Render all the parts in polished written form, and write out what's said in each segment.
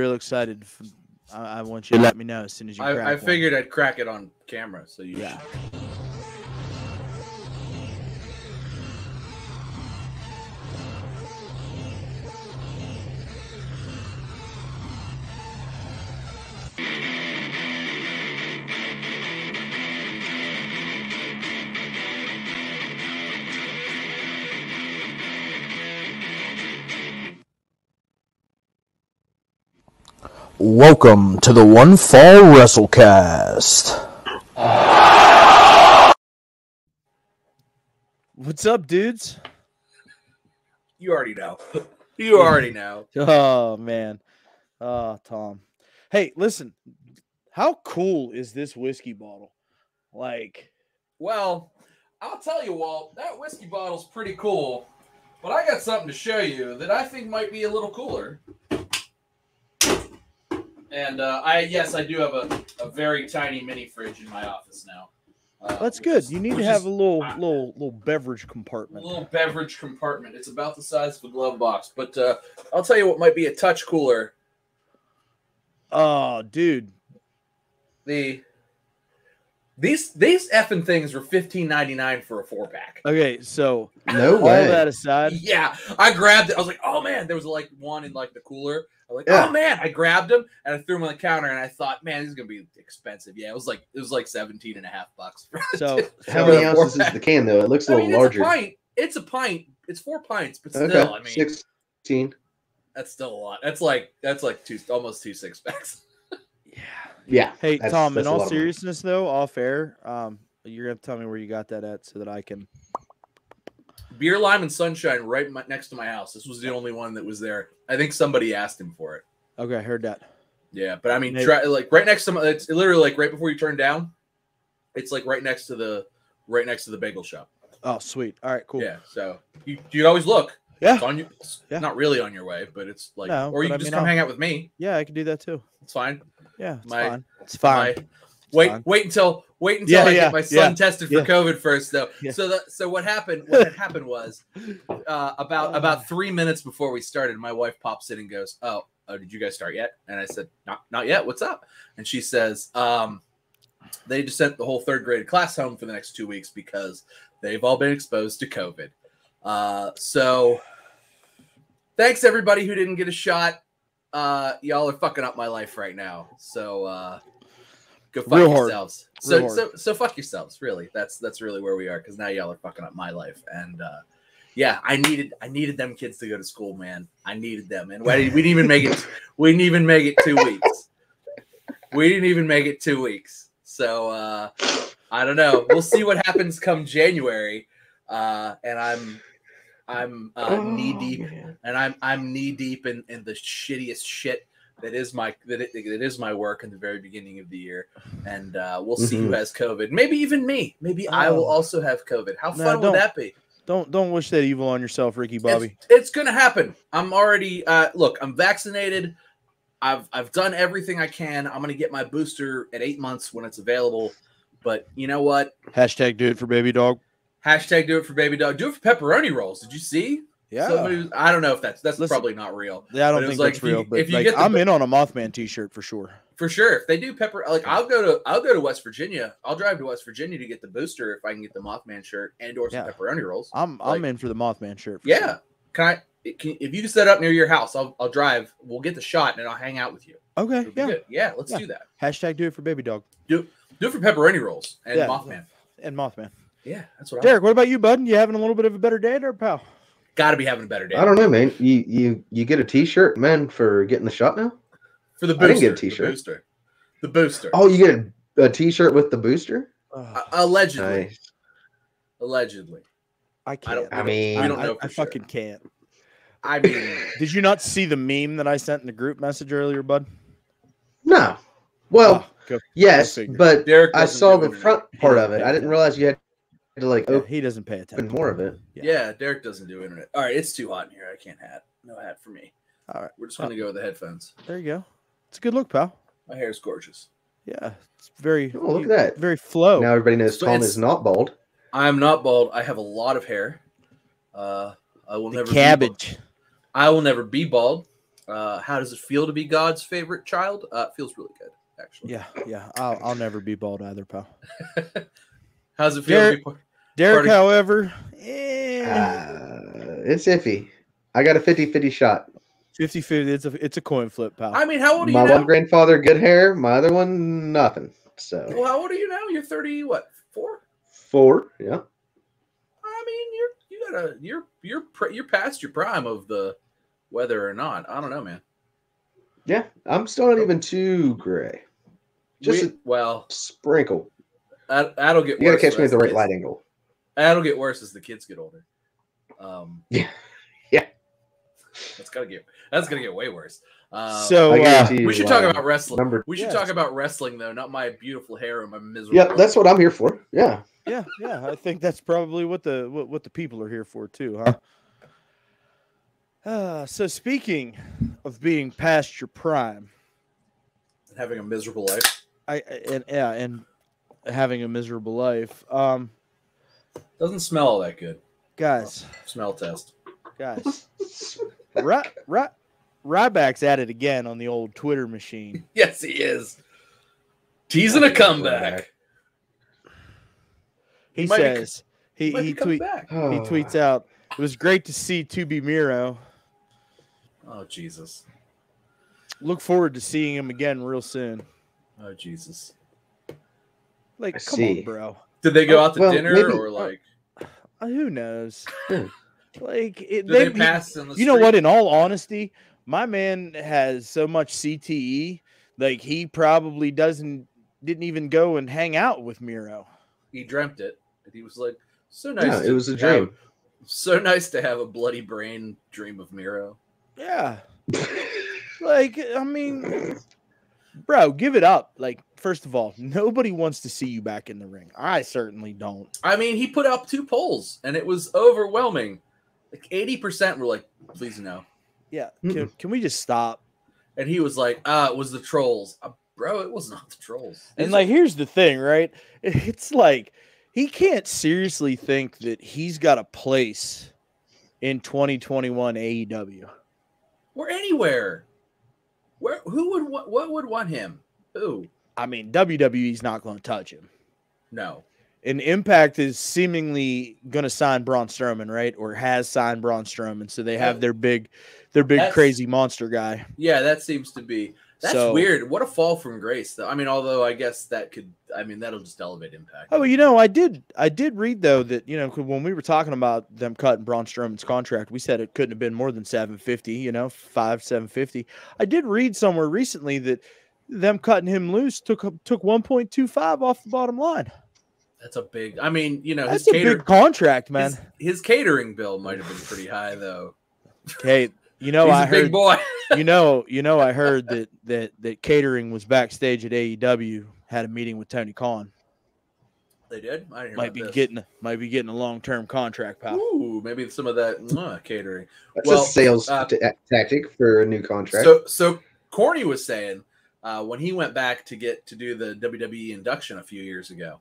real excited. I want you to let me know as soon as you crack I one. figured I'd crack it on camera, so you. Yeah. Welcome to the One Fall WrestleCast. What's up, dudes? You already know. You already know. Oh, man. Oh, Tom. Hey, listen. How cool is this whiskey bottle? Like, Well, I'll tell you, Walt, that whiskey bottle's pretty cool, but I got something to show you that I think might be a little cooler. And I do have a very tiny mini fridge in my office now. that's good. You need to have a little beverage compartment. A little beverage compartment. It's about the size of a glove box. But I'll tell you what might be a touch cooler. Oh, dude. These effing things were $15.99 for a 4-pack. Okay, so No all way. that aside, Yeah, I grabbed it. I was like, oh man, there was like one in like the cooler. I was like, Yeah. oh man, I grabbed them and I threw them on the counter and I thought, man, this is gonna be expensive. Yeah, it was like $17.50. so How many ounces is the can though? It looks a little larger. It's a pint. It's 4 pints, but still, Okay, I mean, 16. that's still a lot. That's like almost 2 6-packs. Yeah. hey, Tom, in that's a all lot of money. seriousness though, off air, you're gonna have to tell me where you got that at so that I can. Beer, lime, and sunshine right next to my house. This was the only one that was there. I think somebody asked him for it. Okay, I heard that. Yeah, but I mean, Maybe. try, like right next to my, it's literally like right before you turn down. It's like right next to the bagel shop. Oh, sweet. All right, cool. Yeah, so you'd always look. Yeah. It's on you. Yeah. Not really on your way, but it's like, No, or you but can just I mean, come hang out with me. Yeah, I can do that too. It's fine. Yeah, it's My- fine. It's fine. Wait until Yeah, I yeah, get my son yeah, tested for yeah. COVID first, though. Yeah. So what happened? What had happened was about 3 minutes before we started, my wife pops in and goes, "Oh, did you guys start yet?" And I said, "Not yet. What's up?" And she says, "They just sent the whole 3rd grade class home for the next 2 weeks because they've all been exposed to COVID." So thanks everybody who didn't get a shot. Y'all are fucking up my life right now. So go fuck Real hard. yourselves. Real So fuck yourselves. Really, that's really where we are because now y'all are fucking up my life. And yeah, I needed them kids to go to school, man. I needed them, and we didn't even make it. We didn't even make it 2 weeks. We didn't even make it 2 weeks. So I don't know. We'll see what happens come January. And I'm knee deep, man. and I'm knee deep in the shittiest shit that is my work in the very beginning of the year, and we'll see who has COVID. Maybe even me. Maybe I will also have COVID. How fun would that be? Don't wish that evil on yourself, Ricky Bobby. It's gonna happen. I'm already look. I'm vaccinated. I've done everything I can. I'm gonna get my booster at 8 months when it's available. But you know what? Hashtag do it for baby dog. Hashtag do it for baby dog. Do it for pepperoni rolls. Did you see? Yeah. I don't know if that's Listen, probably not real. Yeah, I don't But it was think like, that's real. But if you like, get the- I'm in on a Mothman T-shirt for sure. For sure. If they do pepper, like I'll go to West Virginia. I'll drive to West Virginia to get the booster if I can get the Mothman shirt and or some pepperoni rolls. I'm in for the Mothman shirt. Yeah. Sure. If you can set up near your house, I'll drive. We'll get the shot and I'll hang out with you. Okay. It'll be good. Yeah. Let's do that. Hashtag do it for baby dog. Do it for pepperoni rolls and Yeah. Mothman. And Mothman. Yeah, that's what. Derek, what about you, bud? You having a little bit of a better day there, pal? Got to be having a better day. I don't know, man. You get a T-shirt, man, for getting the shot now? For the booster. I didn't get a T-shirt. The booster. Oh, you get a T-shirt with the booster? Allegedly. Nice. Allegedly. I can't. We don't know I for sure. fucking can't. I mean, Did you not see the meme that I sent in the group message earlier, bud? No. Well, yes, figure. but Derek I doesn't saw do the internet. front part of it. I didn't realize you had to like Yeah, open he doesn't pay attention. more of it. yeah, Derek doesn't do internet. All right, it's too hot in here. I can't hat. No hat for me. All right, We're just going to go with the headphones. there you go. It's a good look, pal. My hair is gorgeous. Yeah, it's very. Oh, look at that. Very flow. Now everybody knows So Tom it's- is not bald. I'm not bald. I have a lot of hair. I will the never cabbage. I will never be bald. How does it feel to be God's favorite child? It feels really good, actually. Yeah. I'll never be bald either, pal. How does it feel to be Derek, of... however, it's iffy. I got a 50-50 shot. 50-50. It's a coin flip, pal. I mean, how old are you now? My one grandfather, good hair. My other one, nothing. So. Well, how old are you now? You're 30. What? 4? 4. Yeah. I mean, you're past your prime of the whether or not. I don't know, man. Yeah, I'm still not even too gray. Just sprinkle. That'll get worse. You gotta catch me at the right light angle. That'll get worse as the kids get older. Yeah. That's gonna get way worse. So we should talk about wrestling. We should talk about wrestling, though, not my beautiful hair and my miserable. Yeah, that's what I'm here for. Yeah. Yeah. I think that's probably what the people are here for too, huh? So speaking of being past your prime, having a miserable life, and having a miserable life, doesn't smell all that good, guys. Smell test, guys. Ryback's at it again on the old Twitter machine. Yes, he is. Teasing a comeback. He says he tweets out, "It was great to see Tubi Miro. Oh, Jesus. Look forward to seeing him again real soon." Oh, Jesus. Like, come on, bro. Did they go out to dinner or like? Who knows? Like, they pass in the street? You know what? In all honesty, my man has so much CTE. Like, he probably didn't even go and hang out with Miro. He dreamt it. And he was like, so nice. Yeah, it was a dream. So nice to have a bloody brain dream of Miro. Yeah. Like, I mean, bro, give it up. Like, first of all, nobody wants to see you back in the ring. I certainly don't. I mean, he put up 2 polls, and it was overwhelming. Like, 80% were like, please no. Yeah. Can we just stop? And he was like, it was the trolls. Bro, it was not the trolls. And, like, here's the thing, right? It's like, he can't seriously think that he's got a place in 2021 AEW. Or anywhere. What would want him? Who? I mean, WWE's not going to touch him. No. And Impact is seemingly going to sign Braun Strowman, right? Or has signed Braun Strowman, so they have their big crazy monster guy. Yeah, that seems to be. That's weird. What a fall from grace, though. I mean, although I guess that'll just elevate Impact. Oh, well, I did read though that when we were talking about them cutting Braun Strowman's contract, we said it couldn't have been more than $750. $750. I did read somewhere recently that them cutting him loose took 1.25 off the bottom line. That's a big. I mean, that's a big contract, man. His catering bill might have been pretty high, though. Hey, he's a big boy. I heard that catering was backstage at AEW, had a meeting with Tony Khan. They did. I didn't hear might be getting a long-term contract, pal. Ooh, maybe some of that catering. That's a sales tactic for a new contract. So Corny was saying when he went back to do the WWE induction a few years ago,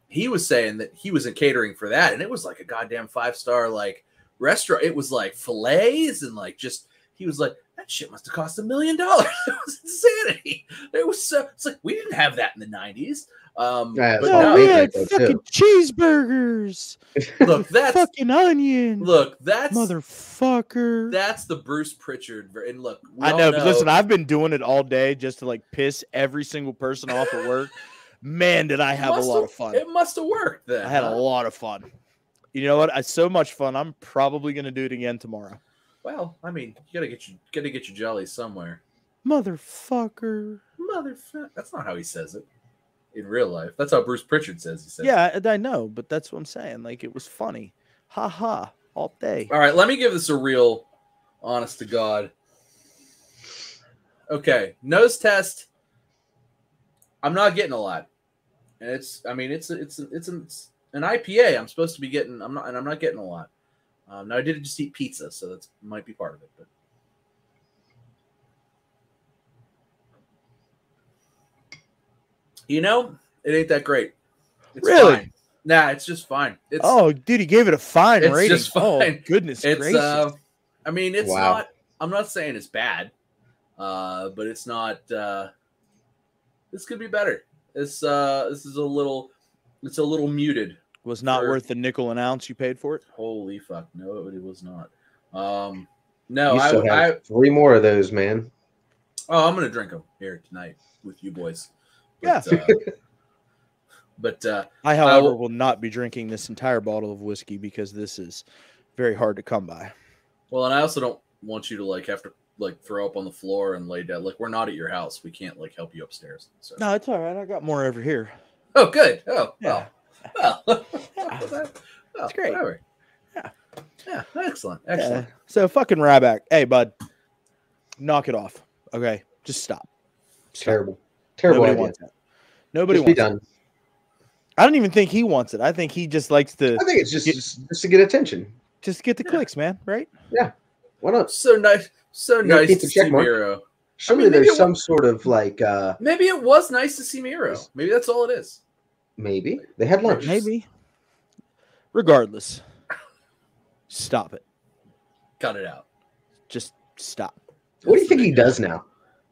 he was saying that he was in catering for that, and it was like a goddamn 5-star like restaurant. It was like fillets and like just. He was like, that shit must have cost $1 million. It was insanity. It's like we didn't have that in the 90s. We had fucking cheeseburgers. Look, that's fucking onion. Look, that's motherfucker. That's the Bruce Pritchard. And look, I know, but listen, I've been doing it all day just to like piss every single person off at work. Man, did I have a lot of fun. It must have worked then. I had a lot of fun. You know what? I had so much fun. I'm probably gonna do it again tomorrow. Well, I mean, you gotta get your jollies somewhere. Motherfucker. That's not how he says it in real life. That's how Bruce Pritchard says he says it. Yeah, I know, but that's what I'm saying. Like, it was funny. Ha ha, all day. All right, let me give this a real, honest to God. Okay, nose test. I'm not getting a lot, and it's an IPA. I'm supposed to be getting. I'm not getting a lot. Now I did just eat pizza, so that might be part of it. But it ain't that great. It's really? Fine. Nah, it's just fine. Dude, he gave it a fine rating. It's just fine. Oh, goodness gracious. I mean, it's not. I'm not saying it's bad, but it's not. This could be better. This is a little muted. Was not worth the nickel an ounce you paid for it. Holy fuck! No, it was not. No, you still have 3 more of those, man. Oh, I'm gonna drink them here tonight with you boys. But, Yeah. But I, however, will not be drinking this entire bottle of whiskey because this is very hard to come by. Well, and I also don't want you to have to throw up on the floor and lay down. We're not at your house. We can't help you upstairs. So. No, it's all right. I got more over here. Oh, good. Oh, yeah. Well. Yeah. That's great. Whatever. Yeah. Excellent. Excellent. Yeah. So fucking Ryback. Hey, bud, knock it off. Okay, just stop. Terrible Nobody idea. wants that. Nobody just wants be done. it. I don't even think he wants it. I think he just likes to. I think it's just to get attention. Just get the clicks, man. Right? Yeah. Why not? So nice. So nice to see Miro. Surely there's some sort of maybe it was nice to see Miro. Maybe that's all it is. Maybe they had lunch. Maybe. Regardless, stop it. Cut it out. Just stop. What do you think he does now?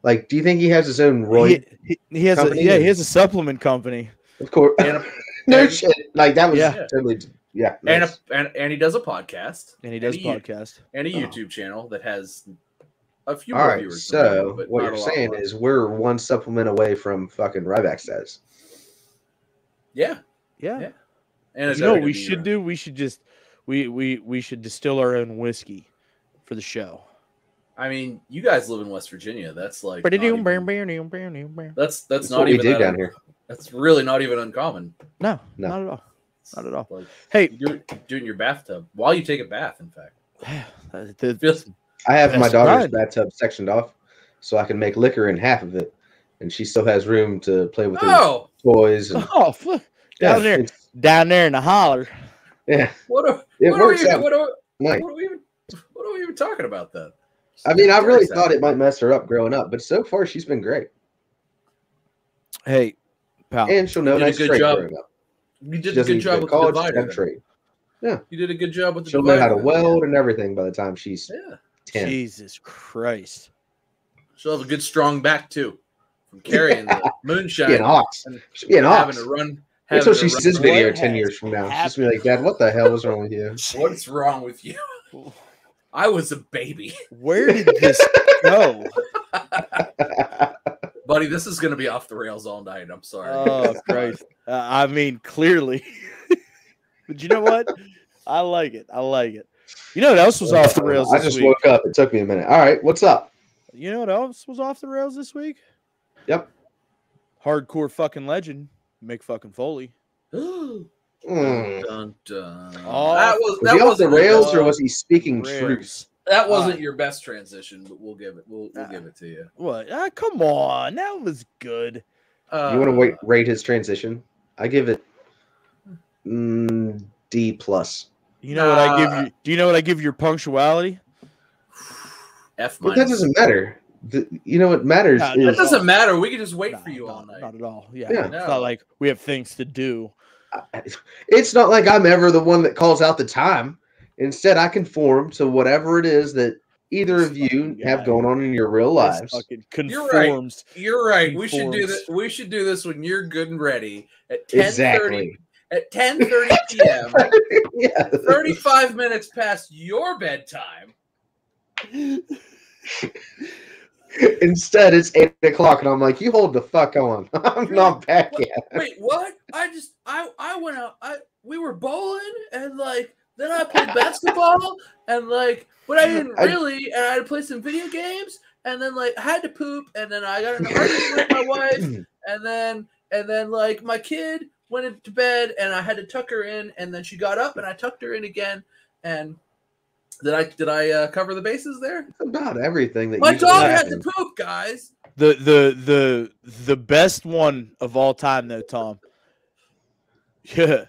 Do you think he has his own Roy? He has company? he has a supplement company. Of course. No shit. That was totally nice. And he does a podcast. And he does a podcast. And a YouTube channel that has a few more viewers. So what you're saying is we're one supplement away from fucking Ryback status. Yeah. And you know what we should do? We should just we should distill our own whiskey for the show. I mean, you guys live in West Virginia. That's that's what not we even do down here. That's really not even uncommon. No, not at all. Not at all. Hey, do it in your bathtub while you take a bath. In fact, I have my daughter's bathtub sectioned off, so I can make liquor in half of it, and she still has room to play with her toys. And, down there in the holler. Yeah. What are we even talking about then? I mean, I really thought it might mess her up growing up, but so far she's been great. Hey, pal. And she'll know nice trade growing up. You did a good job with the divider. Trade. Yeah. You did a good job with the divider. She'll know how to weld and everything by the time she's 10. Jesus Christ. She'll have a good strong back too. From carrying the moonshine. She'll be an ox. She'll be an ox. Having to run. Until she sees this video 10 years from now. She's going to be like, Dad, what the hell was wrong with you? What's wrong with you? I was a baby. Where did this go? Buddy, this is going to be off the rails all night. I'm sorry. Oh, Christ. I mean, clearly. But you know what? I like it. You know what else was off the rails this week? I just woke up. It took me a minute. All right, what's up? You know what else was off the rails this week? Yep. Hardcore fucking legend, Mick fucking Foley. Dun, dun. Was he off the rails or was he speaking truth? That wasn't your best transition, but we'll give it. We'll give it to you. What? Come on, that was good. You want to rate his transition? I give it D plus. You know what I give you? Do you know what I give your punctuality? F-. But that doesn't matter. You know what matters is that doesn't matter. We can just wait for you all night. Not at all. Yeah. It's not like we have things to do. It's not like I'm ever the one that calls out the time. Instead, I conform to whatever it is that either of you have going on in your real lives. Conforms. You're right. We should do this. We should do this when you're good and ready at 10:30. Exactly. At 10:30 p.m. 35 minutes past your bedtime. Instead, it's 8 o'clock, and I'm like, "You hold the fuck on. I'm not back yet." Wait, what? I went out. We were bowling, and then I played basketball, and but I didn't really. And I had to play some video games, and then I had to poop, and then I got in an argument with my wife, and then my kid went into bed, and I had to tuck her in, and then she got up, and I tucked her in again, and. Did I cover the bases there? About everything that my dog had to poop, guys. The best one of all time though, Tom. Yeah,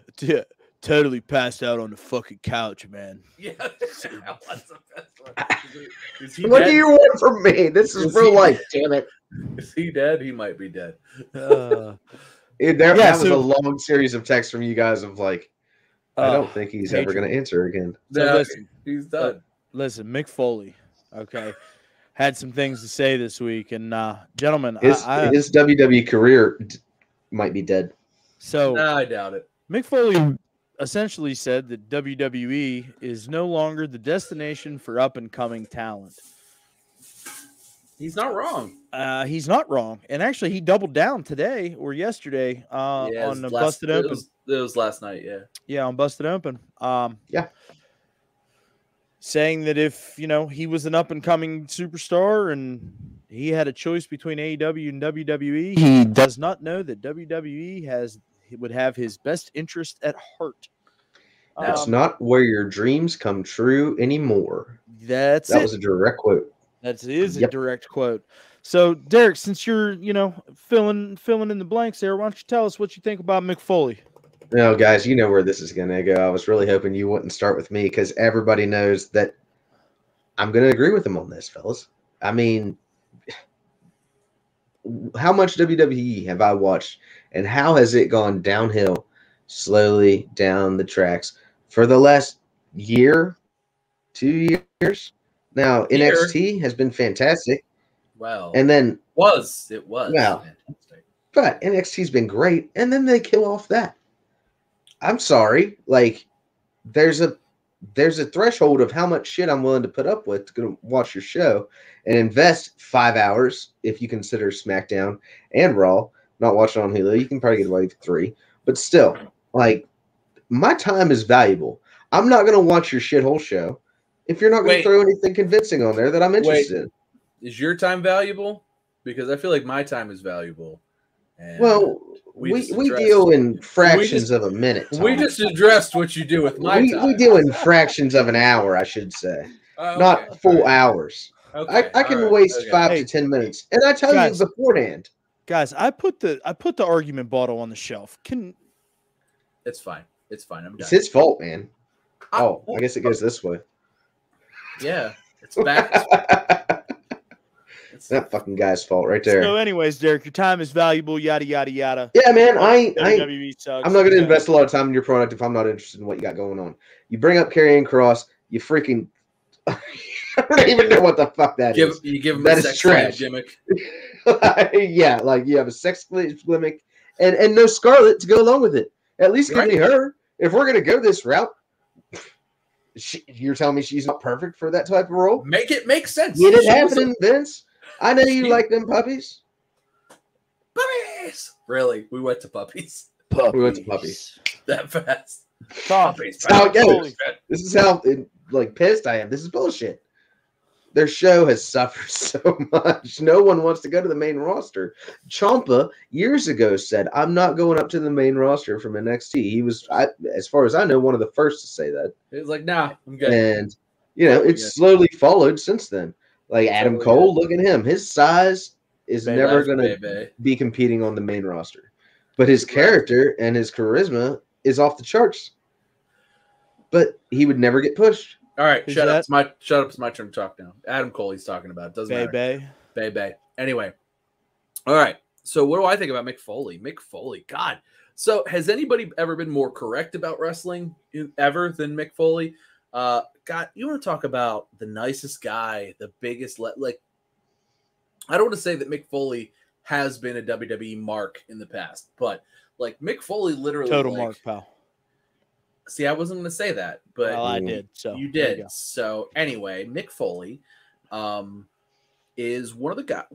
totally passed out on the fucking couch, man. Yeah, that was the best one. What do you want from me? This is real life, damn it. Is he dead? He might be dead. That was a long series of texts from you guys of I don't think he's ever going to answer again. No, listen, he's done. Listen, Mick Foley. Okay. Had some things to say this week. And, gentlemen, His WWE career might be dead. So No, I doubt it. Mick Foley essentially said that WWE is no longer the destination for up-and-coming talent. He's not wrong. He's not wrong. And actually, he doubled down today or yesterday on Busted Open. It was last night, yeah. Yeah, on Busted Open. Yeah. Saying that if, he was an up-and-coming superstar and he had a choice between AEW and WWE, he does not know that WWE would have his best interest at heart. That's not where your dreams come true anymore. That was a direct quote. That is a direct quote. So, Derek, since you're, filling in the blanks there, why don't you tell us what you think about Mick Foley? No, guys, you know where this is going to go. I was really hoping you wouldn't start with me because everybody knows that I'm going to agree with him on this, fellas. I mean, how much WWE have I watched, and how has it gone downhill slowly down the tracks for the last year, 2 years? Now, NXT has been fantastic. Well, and then it was. Well, fantastic. But NXT's been great, and then they kill off that. I'm sorry, like there's a threshold of how much shit I'm willing to put up with to go watch your show and invest 5 hours if you consider SmackDown and Raw. Not watching on Hulu, you can probably get away with 3, but still, like my time is valuable. I'm not gonna watch your shithole show if you're not gonna throw anything convincing on there that I'm interested in. Is your time valuable? Because I feel like my time is valuable. And well, we deal in fractions of a minute. Tom. We just addressed what you do with my time. We deal in fractions of an hour, I should say, not full hours. Okay. I can waste 5 to 10 minutes, and I tell you beforehand. Guys, I put the argument bottle on the shelf. It's fine. It's fine. I'm done. It's his fault, man. I guess it goes this way. Yeah, it's back. It's that fucking guy's fault right there. So, anyways, Derek, your time is valuable. Yada yada yada. Yeah, man. I'm not going to invest a lot of time in your product if I'm not interested in what you got going on. You bring up Karrion Kross, you freaking. I don't even know what the fuck that is. You give him that a sex gimmick. Yeah, like you have a sex gimmick and no Scarlett to go along with it. At least give me her. If we're gonna go this route, you're telling me she's not perfect for that type of role? Make it make sense. Get it happening, Vince. I know you like them puppies. Puppies. Really? We went to puppies. We went to puppies that fast. Puppies. How it goes. This is how pissed I am. This is bullshit. Their show has suffered so much. No one wants to go to the main roster. Ciampa years ago said, "I'm not going up to the main roster from NXT." He was, as far as I know, one of the first to say that. He was like, "Nah, I'm good." And it's slowly followed since then. Like Adam Cole, look at him. His size is never going to be competing on the main roster, but his character and his charisma is off the charts. But he would never get pushed. All right, shut up. It's my turn to talk now. Adam Cole, he's talking about. It doesn't matter. Bay. Anyway, all right. So what do I think about Mick Foley? Mick Foley, God. So has anybody ever been more correct about wrestling ever than Mick Foley? God, you want to talk about the nicest guy, the biggest, I don't want to say that Mick Foley has been a WWE mark in the past, but like Mick Foley literally total mark, pal. See, I wasn't going to say that, but I did. So you did. So anyway, Mick Foley is one of the guys.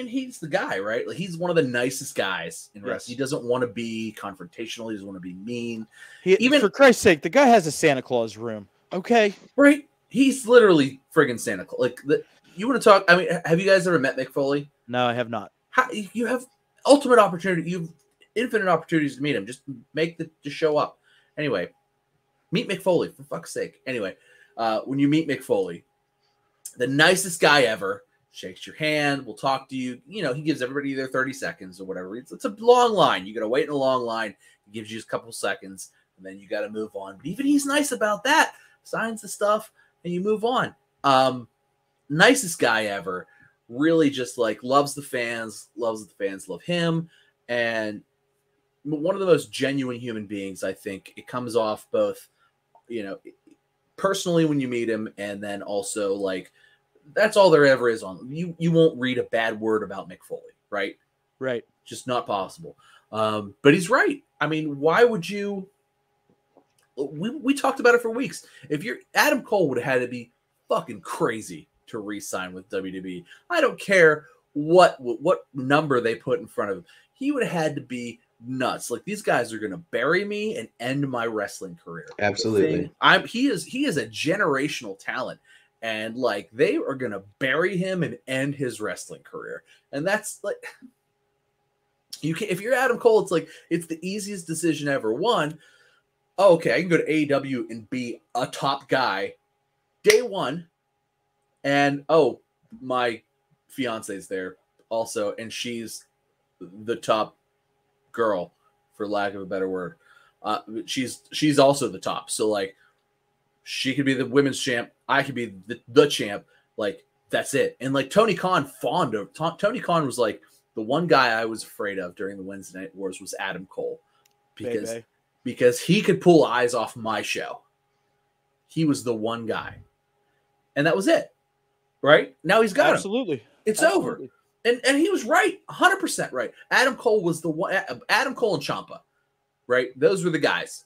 He's the guy, right? Like he's one of the nicest guys in wrestling. He doesn't want to be confrontational. He doesn't want to be mean. Even for Christ's sake, the guy has a Santa Claus room. Okay, right? He's literally friggin' Santa Claus. You want to talk? I mean, have you guys ever met Mick Foley? No, I have not. You have ultimate opportunity. You have infinite opportunities to meet him. Just just show up. Anyway, meet Mick Foley, for fuck's sake. Anyway, when you meet Mick Foley, the nicest guy ever, shakes your hand, will talk to you. He gives everybody their 30 seconds or whatever. It's a long line. You got to wait in a long line. He gives you a couple seconds, and then you got to move on. But even he's nice about that. Signs the stuff, and you move on. Nicest guy ever. Really just loves the fans, loves the fans love him, and one of the most genuine human beings. I think it comes off both, personally when you meet him, and then also That's all there ever is on you. You won't read a bad word about Mick Foley, right? Right. Just not possible. But he's right. I mean, why would you? We talked about it for weeks. If you're Adam Cole would have had to be fucking crazy to re-sign with WWE. I don't care what number they put in front of him. He would have had to be nuts. Like, these guys are going to bury me and end my wrestling career. Absolutely. He is a generational talent, and like they are going to bury him and end his wrestling career. And that's like, if you're Adam Cole, it's like it's the easiest decision ever. One, oh, okay, I can go to AEW and be a top guy day one, and oh, my fiance's there also, and she's the top girl, for lack of a better word. She's also the top. So like, she could be the women's champ. I could be the champ. Like, that's it. And like Tony Khan Tony Khan was like the one guy I was afraid of during the Wednesday Night Wars was Adam Cole, because he could pull eyes off my show. He was the one guy, and that was it. Right now he's got absolutely. It's over. And he was right, 100% right. Adam Cole was the one. Adam Cole and Ciampa, right? Those were the guys.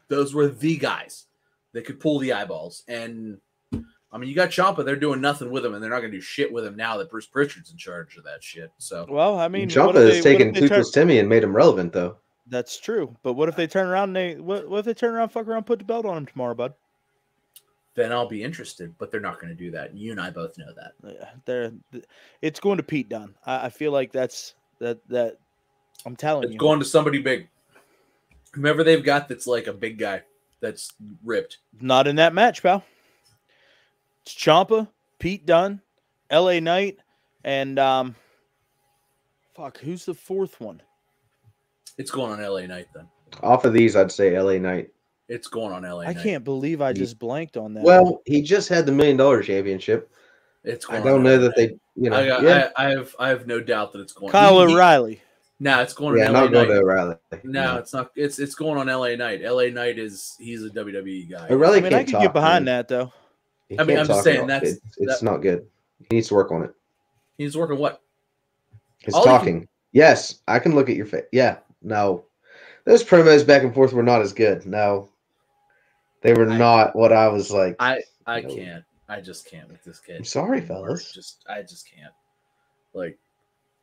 Those were the guys that could pull the eyeballs. And I mean, you got Ciampa. They're doing nothing with him, and they're not going to do shit with him now that Bruce Pritchard's in charge of that shit. So, well, I mean, Ciampa has taken Toothless Timmy and made him relevant, though. That's true. But what if they turn around and what if they turn around, fuck around, put the belt on him tomorrow, bud? Then I'll be interested, but they're not going to do that. You and I both know that. It's going to Pete Dunne. I feel like that. I'm telling you, it's going to somebody big. Whoever they've got that's like a big guy that's ripped. Not in that match, pal. It's Ciampa, Pete Dunne, LA Knight, and who's the fourth one? It's going on LA Knight then. Off of these, I'd say LA Knight. It's going on LA Knight. I can't believe I just blanked on that. Well, he just had the $1 million championship. I don't know that they, I have no doubt that it's going. Kyle O'Reilly. No, it's going. Yeah, on LA not going to O'Reilly. No, it's not. It's going on LA Knight. LA Knight he's a WWE guy. O'Reilly I can get behind that though. I mean, I'm just saying it's not good. He needs to work on it. He needs to work on what? His talking. Yes, I can look at your face. Yeah, no, those promos back and forth were not as good. No. They were not what I was like. I can't. I just can't with this kid. I'm sorry, fellas. I just can't. Like,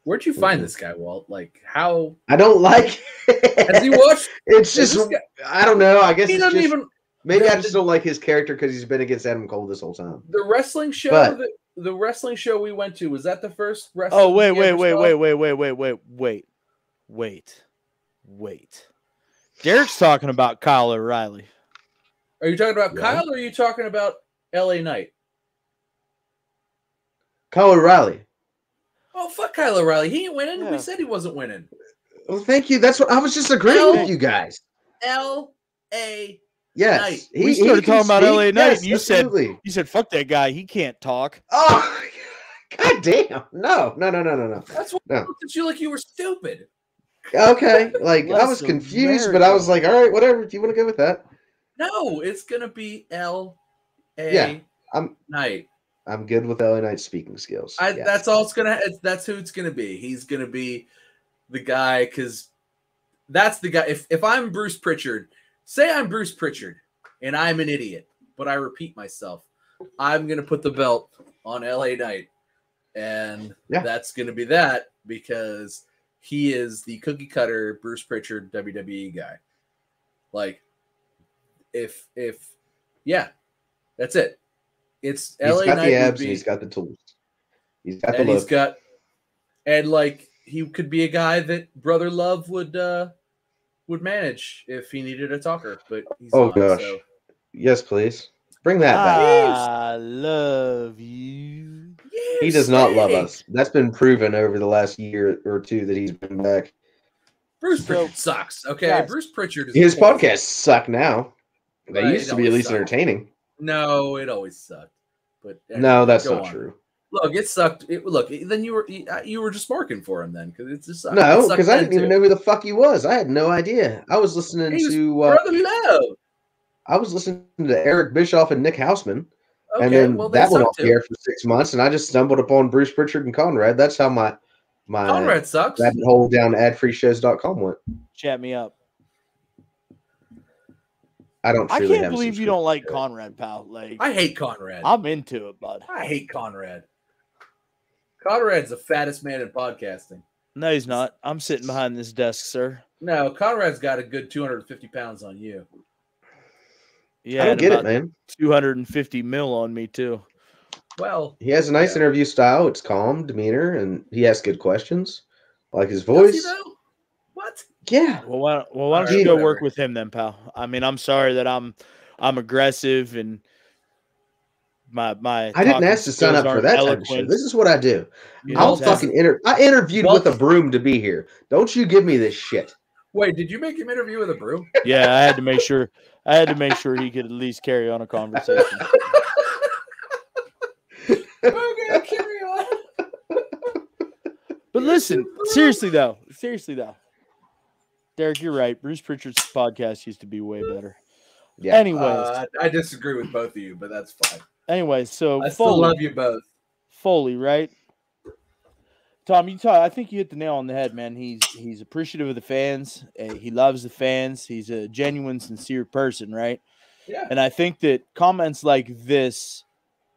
where'd you find this guy, Walt? Like, how? I don't like it. Has he watched? It's just, I don't know. I guess he doesn't even. Maybe I just don't like his character because he's been against Adam Cole this whole time. The wrestling show, the wrestling show we went to, was that the first wrestling? Oh, wait. Derek's talking about Kyle O'Reilly. Are you talking about Kyle or are you talking about LA Knight? Kyle O'Reilly. Oh, fuck Kyle O'Reilly. He ain't winning. Yeah. We said he wasn't winning. Well, thank you. That's what I was just agreeing with you guys. L.A. Yes. Knight. We started talking about LA Knight. Yes, you said, fuck that guy. He can't talk. Oh, god damn. No. That's what I looked at you like you were stupid. Okay. Like, I was confused, but I was like, all right, whatever. Do you want to go with that? No, it's going to be L.A. Knight. I'm good with LA Knight's speaking skills. That's all it's going to that's who it's going to be. He's going to be the guy because that's the guy. If I'm Bruce Pritchard, say I'm Bruce Pritchard and I'm an idiot, but I repeat myself, I'm going to put the belt on LA Knight. And that's going to be that because he is the cookie cutter Bruce Pritchard WWE guy. Like, if that's it. It's LA Knight. He's got the abs and he's got the tools. He's got the look. Like he could be a guy that Brother Love would manage if he needed a talker, but he's not, gosh. So. Yes, please. Bring that back. I love you. Yes, he does not love us. That's been proven over the last year or two that he's been back. Bruce Pritchard sucks. Okay, yes. Bruce Pritchard is his podcasts suck now. They right, used to be at least entertaining. No, it always sucked. But no, that's not true. Look, it sucked. Then you were just marking for him then because it's just no, because I didn't even know who the fuck he was. I had no idea. I was listening to Brother Love. I was listening to Eric Bischoff and Nick Hausman. And then that went off the air for 6 months, and I just stumbled upon Bruce Pritchard and Conrad. That's how my Conrad sucks. rabbit hole down adfreeshows.com went. Chat me up. I can't believe you don't like Conrad, pal. Like, I hate Conrad. I'm into it, bud. I hate Conrad. Conrad's the fattest man in podcasting. No, he's not. I'm sitting behind this desk, sir. No, Conrad's got a good 250 pounds on you. Yeah, I don't get it, man. 250 mil on me too. Well, he has a nice interview style. It's calm demeanor, and he asks good questions. I like his voice. Does he though? What? Yeah. Well, why don't you go work with him then, pal? I mean, I'm sorry that I'm aggressive and my. I didn't ask to sign up for that type of shit. This is what I do. I'll fucking I interviewed with a broom to be here. Don't you give me this shit. Wait, did you make him interview with a broom? Yeah, I had to make sure. I had to make sure he could at least carry on a conversation. Okay, carry on. But listen, seriously though, Derek, you're right. Bruce Pritchard's podcast used to be way better. Yeah. Anyways, I disagree with both of you, but that's fine. Anyways, so I still love you both. Foley, right? Tom, I think you hit the nail on the head, man. He's appreciative of the fans. He loves the fans. He's a genuine, sincere person, right? Yeah. And I think that comments like this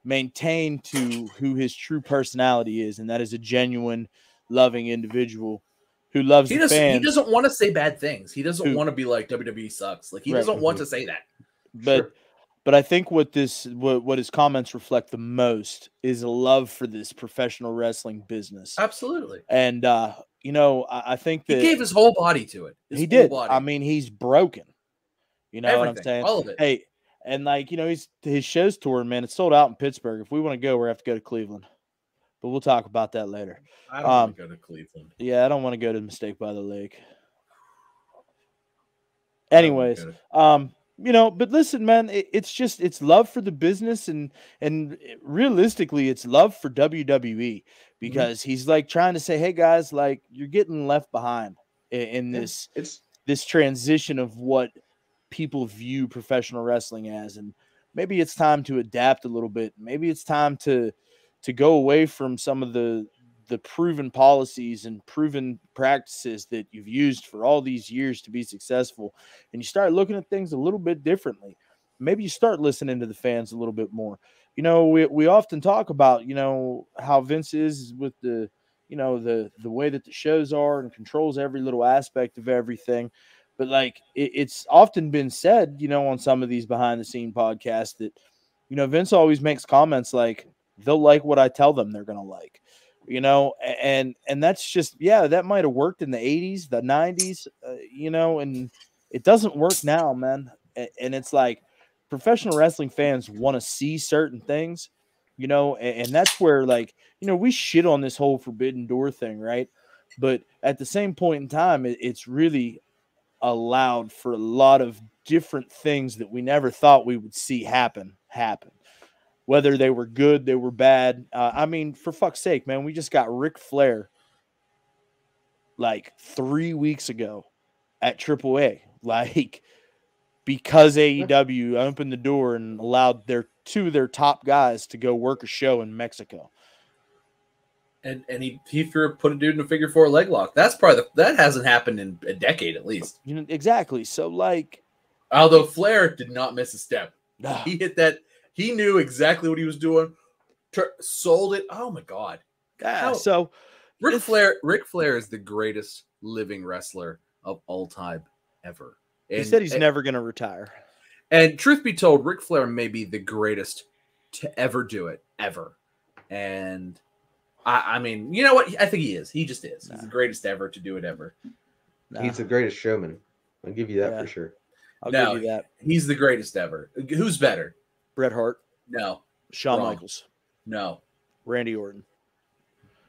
maintain to who his true personality is, and that is a genuine, loving individual who loves the fans. He doesn't want to say bad things. He doesn't want to be like WWE sucks. Like he doesn't want to say that. But I think what his comments reflect the most is a love for this professional wrestling business. Absolutely. And I think that he gave his whole body to it. He did. I mean, he's broken. You know everything, what I'm saying? all of it. Hey, and like, his show's touring, man. It's sold out in Pittsburgh. If we want to go, we have to go to Cleveland. But we'll talk about that later. I don't want to go to Cleveland. Yeah, I don't want to go to Mistake by the Lake. Anyways, but listen, man, it's love for the business and realistically, it's love for WWE because he's like trying to say, hey guys, like you're getting left behind in this transition of what people view professional wrestling as, and maybe it's time to adapt a little bit. Maybe it's time to go away from some of the proven policies and proven practices that you've used for all these years to be successful. And you start looking at things a little bit differently. Maybe you start listening to the fans a little bit more. We often talk about, how Vince is with the way that the shows are and controls every little aspect of everything. But like, it's often been said, on some of these behind the scene podcasts that, Vince always makes comments like, they'll like what I tell them they're going to like. And that's just, that might have worked in the 80s, the 90s, and it doesn't work now, man. And it's like professional wrestling fans want to see certain things, and that's where, like, we shit on this whole forbidden door thing, right? But at the same point in time, it's really allowed for a lot of different things that we never thought we would see happen. Whether they were good, they were bad. I mean, for fuck's sake, man, we just got Ric Flair like 3 weeks ago at AAA, like because AEW opened the door and allowed two of their top guys to go work a show in Mexico. And he put a dude in a figure four leg lock. That's probably that hasn't happened in a decade at least. Exactly. So like, although Flair did not miss a step, he hit that. He knew exactly what he was doing. Sold it. Oh my God. So Ric Flair is the greatest living wrestler of all time ever. He said he's never going to retire. And truth be told, Ric Flair may be the greatest to ever do it, ever. And I mean, you know what? I think he is. He just is. He's the greatest ever to do it ever. He's the greatest showman. I'll give you that for sure. I'll give you that. He's the greatest ever. Who's better? Bret Hart. No. Shawn Michaels. No. Randy Orton.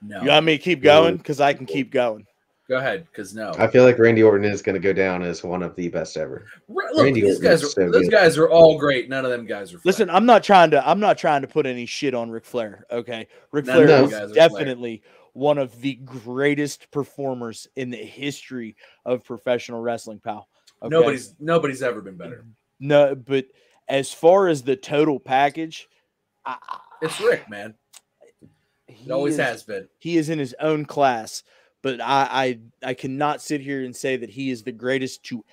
No. You want me to keep going? Because I can keep going. Go ahead, because no. I feel like Randy Orton is going to go down as one of the best ever. Look, those guys are all great. None of them guys are. Listen, I'm not trying to put any shit on Ric Flair. Okay, Ric Flair is definitely one of the greatest performers in the history of professional wrestling, pal. Okay? Nobody's ever been better. No, but as far as the total package, It's Rick, man. It always has been. He is in his own class, but I cannot sit here and say that he is the greatest to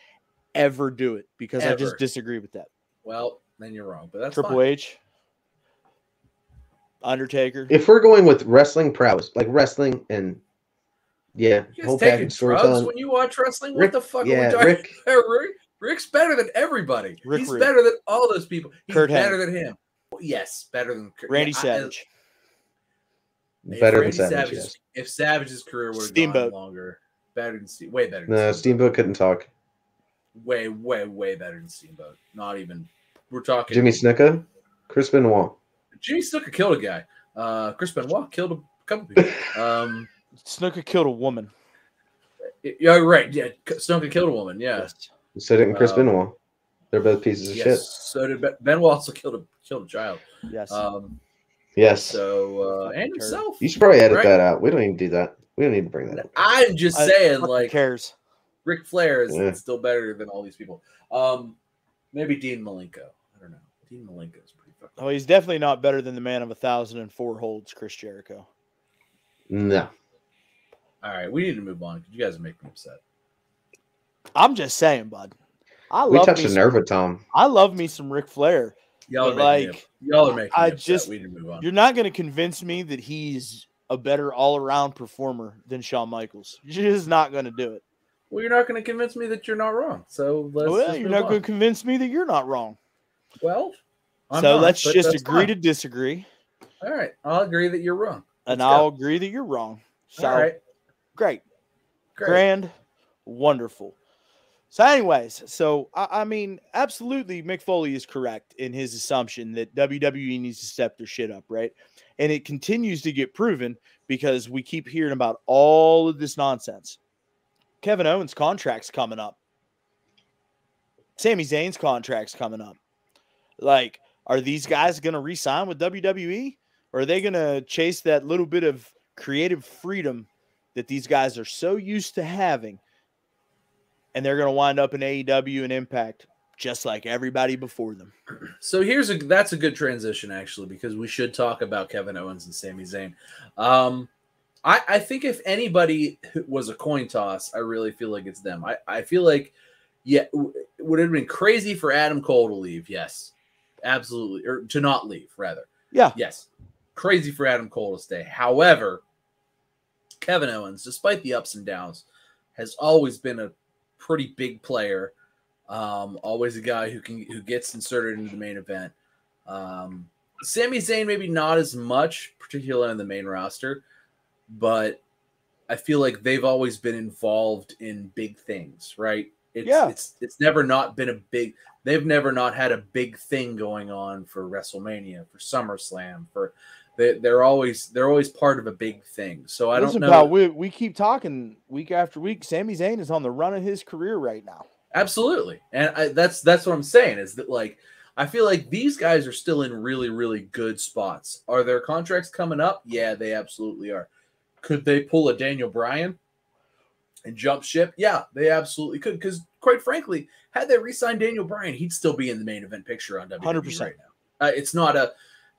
ever do it because I just disagree with that. Well, then you're wrong, but that's Triple fine. H, Undertaker. If we're going with wrestling prowess, like wrestling and whole package drugs when you watch wrestling. What the fuck are we talking about? Rick's better than everybody. He's better than all those people. He's better than him. Yes, better than Randy Savage. Better than Savage. Yes. If Savage's career would have gone longer, better than way better. No, Steamboat couldn't talk. Way better than Steamboat. Not even. We're talking Jimmy Snuka, Chris Benoit. Jimmy Snuka killed a guy. Chris Benoit killed a couple people. Snuka killed a woman. Yeah, right. Yeah, Snuka killed a woman. Yeah. Yes. So didn't Chris Benoit. They're both pieces of shit. So did Benoit. Also killed a child. Yes. Yes. So and himself. You should probably edit that out. We don't even do that. We don't need to bring that up. I'm just saying, like, cares. Ric Flair is still better than all these people. Maybe Dean Malenko. I don't know. Dean Malenko is pretty fucking. Oh, he's definitely not better than the man of 1,004 holds, Chris Jericho. No. All right, we need to move on because you guys are making me upset. I'm just saying, bud. We touched a nerve with Tom. I love me some Ric Flair. Y'all are making me upset. We need to move on. You're not going to convince me that he's a better all-around performer than Shawn Michaels. You're just not going to do it. Well, you're not going to convince me that you're not wrong. So you're not going to convince me that you're not wrong. Well, let's just agree to disagree. All right, I'll agree that you're wrong. I'll agree that you're wrong. So, all right. Great. Grand. Wonderful. So anyways, I mean, absolutely Mick Foley is correct in his assumption that WWE needs to step their shit up, right? And it continues to get proven because we keep hearing about all of this nonsense. Kevin Owens' contract's coming up. Sami Zayn's contract's coming up. Like, are these guys going to re-sign with WWE? Or are they going to chase that little bit of creative freedom that these guys are so used to having? And they're going to wind up in AEW and Impact just like everybody before them. So that's a good transition, actually, because we should talk about Kevin Owens and Sami Zayn. I think if anybody was a coin toss, I really feel like it's them. I feel like, would it have been crazy for Adam Cole to leave? Yes, absolutely. Or to not leave, rather. Yeah. Yes. Crazy for Adam Cole to stay. However, Kevin Owens, despite the ups and downs, has always been a pretty big player. Always a guy who gets inserted into the main event. Sami Zayn, maybe not as much, particularly on the main roster, but I feel like they've always been involved in big things, right? It's never not been they've never not had a big thing going on for WrestleMania, for SummerSlam, they're always part of a big thing. So I don't know. We keep talking week after week. Sami Zayn is on the run of his career right now. Absolutely. And that's what I'm saying is that, like, I feel like these guys are still in really, really good spots. Are their contracts coming up? Yeah, they absolutely are. Could they pull a Daniel Bryan and jump ship? Yeah, they absolutely could. Because, quite frankly, had they re-signed Daniel Bryan, he'd still be in the main event picture on WWE 100%. right now. It's not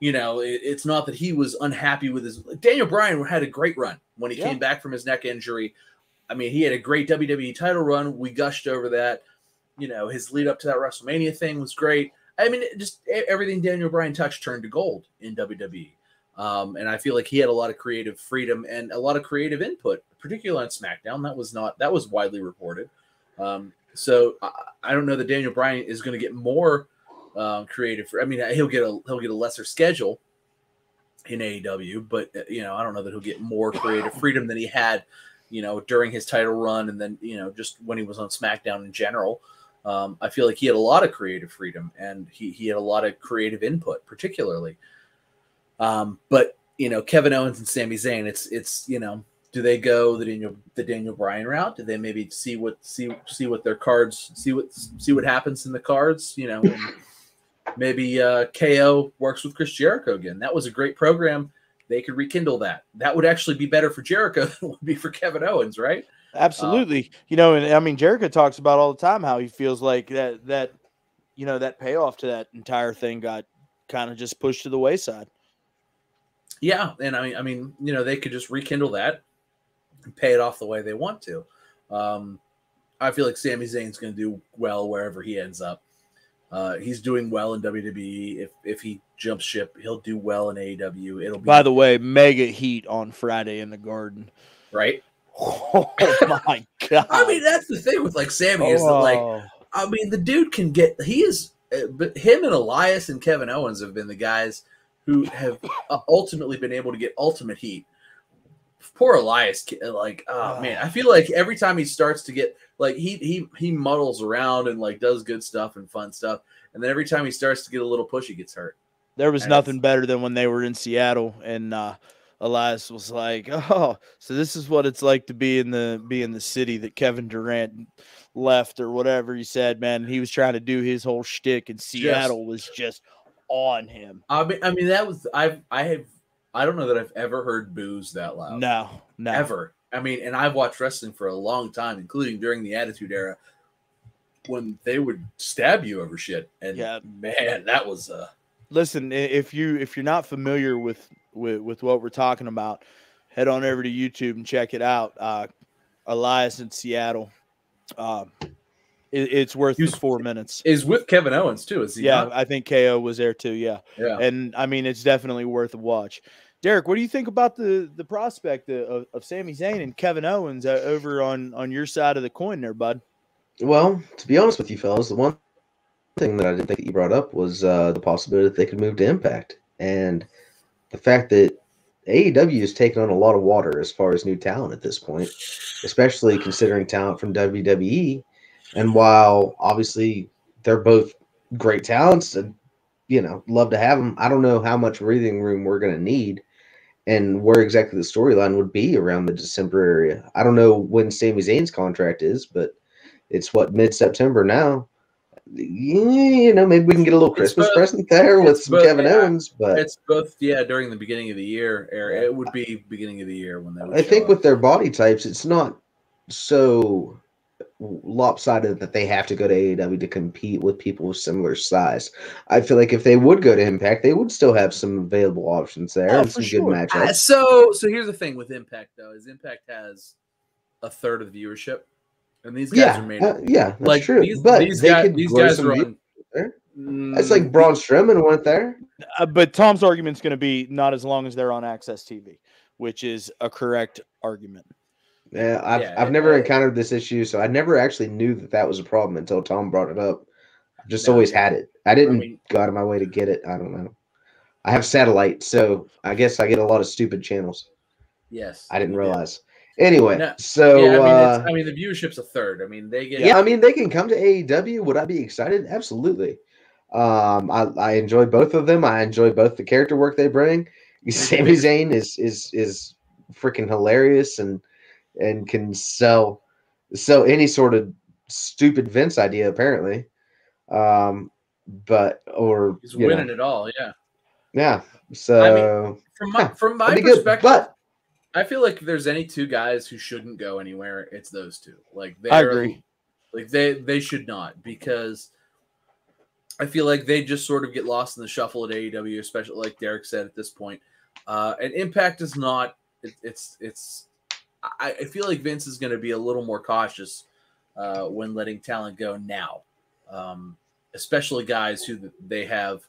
it's not that he was unhappy with his. Daniel Bryan had a great run when he came back from his neck injury. I mean, he had a great WWE title run. We gushed over that. His lead up to that WrestleMania thing was great. I mean, just everything Daniel Bryan touched turned to gold in WWE. And I feel like he had a lot of creative freedom and a lot of creative input, particularly on SmackDown. That was widely reported. So I don't know that Daniel Bryan is going to get more creative. I mean, he'll get a lesser schedule in AEW, but I don't know that he'll get more creative freedom than he had, during his title run, and then just when he was on SmackDown in general. I feel like he had a lot of creative freedom, and he had a lot of creative input, particularly. But Kevin Owens and Sami Zayn, it's do they go the Daniel Bryan route? Do they maybe see what their cards see what happens in the cards? And maybe KO works with Chris Jericho again. That was a great program. They could rekindle that. That would actually be better for Jericho than it would be for Kevin Owens, right? Absolutely. And I mean, Jericho talks about all the time how he feels like that payoff to that entire thing got kind of just pushed to the wayside. Yeah, and I mean, you know, they could just rekindle that and pay it off the way they want to. I feel like Sami Zayn's going to do well wherever he ends up. He's doing well in WWE. If he jumps ship, he'll do well in AEW. It'll be, by the way, mega heat on Friday in the Garden. Right? Oh my God. I mean, that's the thing with like Sami is that like, I mean, the dude can get, but him and Elias and Kevin Owens have been the guys who have ultimately been able to get ultimate heat. Poor Elias, like, oh man, I feel like every time he starts to get like he muddles around and like does good stuff and fun stuff, and then every time he starts to get a little push, he gets hurt. There was nothing better than when they were in Seattle and Elias was like, "Oh, so this is what it's like to be in the city that Kevin Durant left or whatever he said." Man, he was trying to do his whole shtick, and Seattle was just on him. I mean that was I don't know that I've ever heard boos that loud. No, ever. I mean, and I've watched wrestling for a long time, including during the Attitude Era, when they would stab you over shit. And man, that was Listen, if you're not familiar with what we're talking about, head on over to YouTube and check it out. Elias in Seattle. It's worth the 4 minutes. Is with Kevin Owens too, is he? Yeah, not? I think KO was there too. Yeah. And I mean, it's definitely worth a watch. Derek, what do you think about the prospect of Sami Zayn and Kevin Owens over on your side of the coin there, bud? Well, to be honest with you, fellas, the one thing that I didn't think that you brought up was the possibility that they could move to Impact, and the fact that AEW has taken on a lot of water as far as new talent at this point, especially considering talent from WWE. And while obviously they're both great talents and, you know, love to have them, I don't know how much breathing room we're going to need and where exactly the storyline would be around the December area. I don't know when Sami Zayn's contract is, but it's mid-September now. You know, maybe we can get a little Christmas present there with some Kevin Owens, but it's both during the beginning of the year era. It would be beginning of the year when they would I think with their body types, it's not so lopsided that they have to go to AEW to compete with people with similar size. I feel like if they would go to Impact, they would still have some available options there and some good matchups. So here's the thing with Impact though, is Impact has a third of the viewership. And these guys are made that's like, true. These guys are on there. That's like Braun Strowman went there. But Tom's argument's going to be not as long as they're on Access TV, which is a correct argument. Yeah, I've never encountered this issue, so I never actually knew that was a problem until Tom brought it up. I've just always had it. I didn't go out of my way to get it. I don't know. I have satellite, so I guess I get a lot of stupid channels. Yes. I didn't realize. Anyway, the viewership's a third. I mean, they get. Yeah, I mean, they can come to AEW. Would I be excited? Absolutely. I enjoy both of them. I enjoy both the character work they bring. Sami Zayn is freaking hilarious and can sell any sort of stupid Vince idea apparently. He's winning it all. Yeah. Yeah. So I mean, from my perspective, but I feel like if there's any two guys who shouldn't go anywhere, it's those two. Like I agree. Like they should not, because I feel like they just sort of get lost in the shuffle at AEW, especially like Derek said at this point. And Impact is not. I feel like Vince is going to be a little more cautious when letting talent go now, especially guys who they have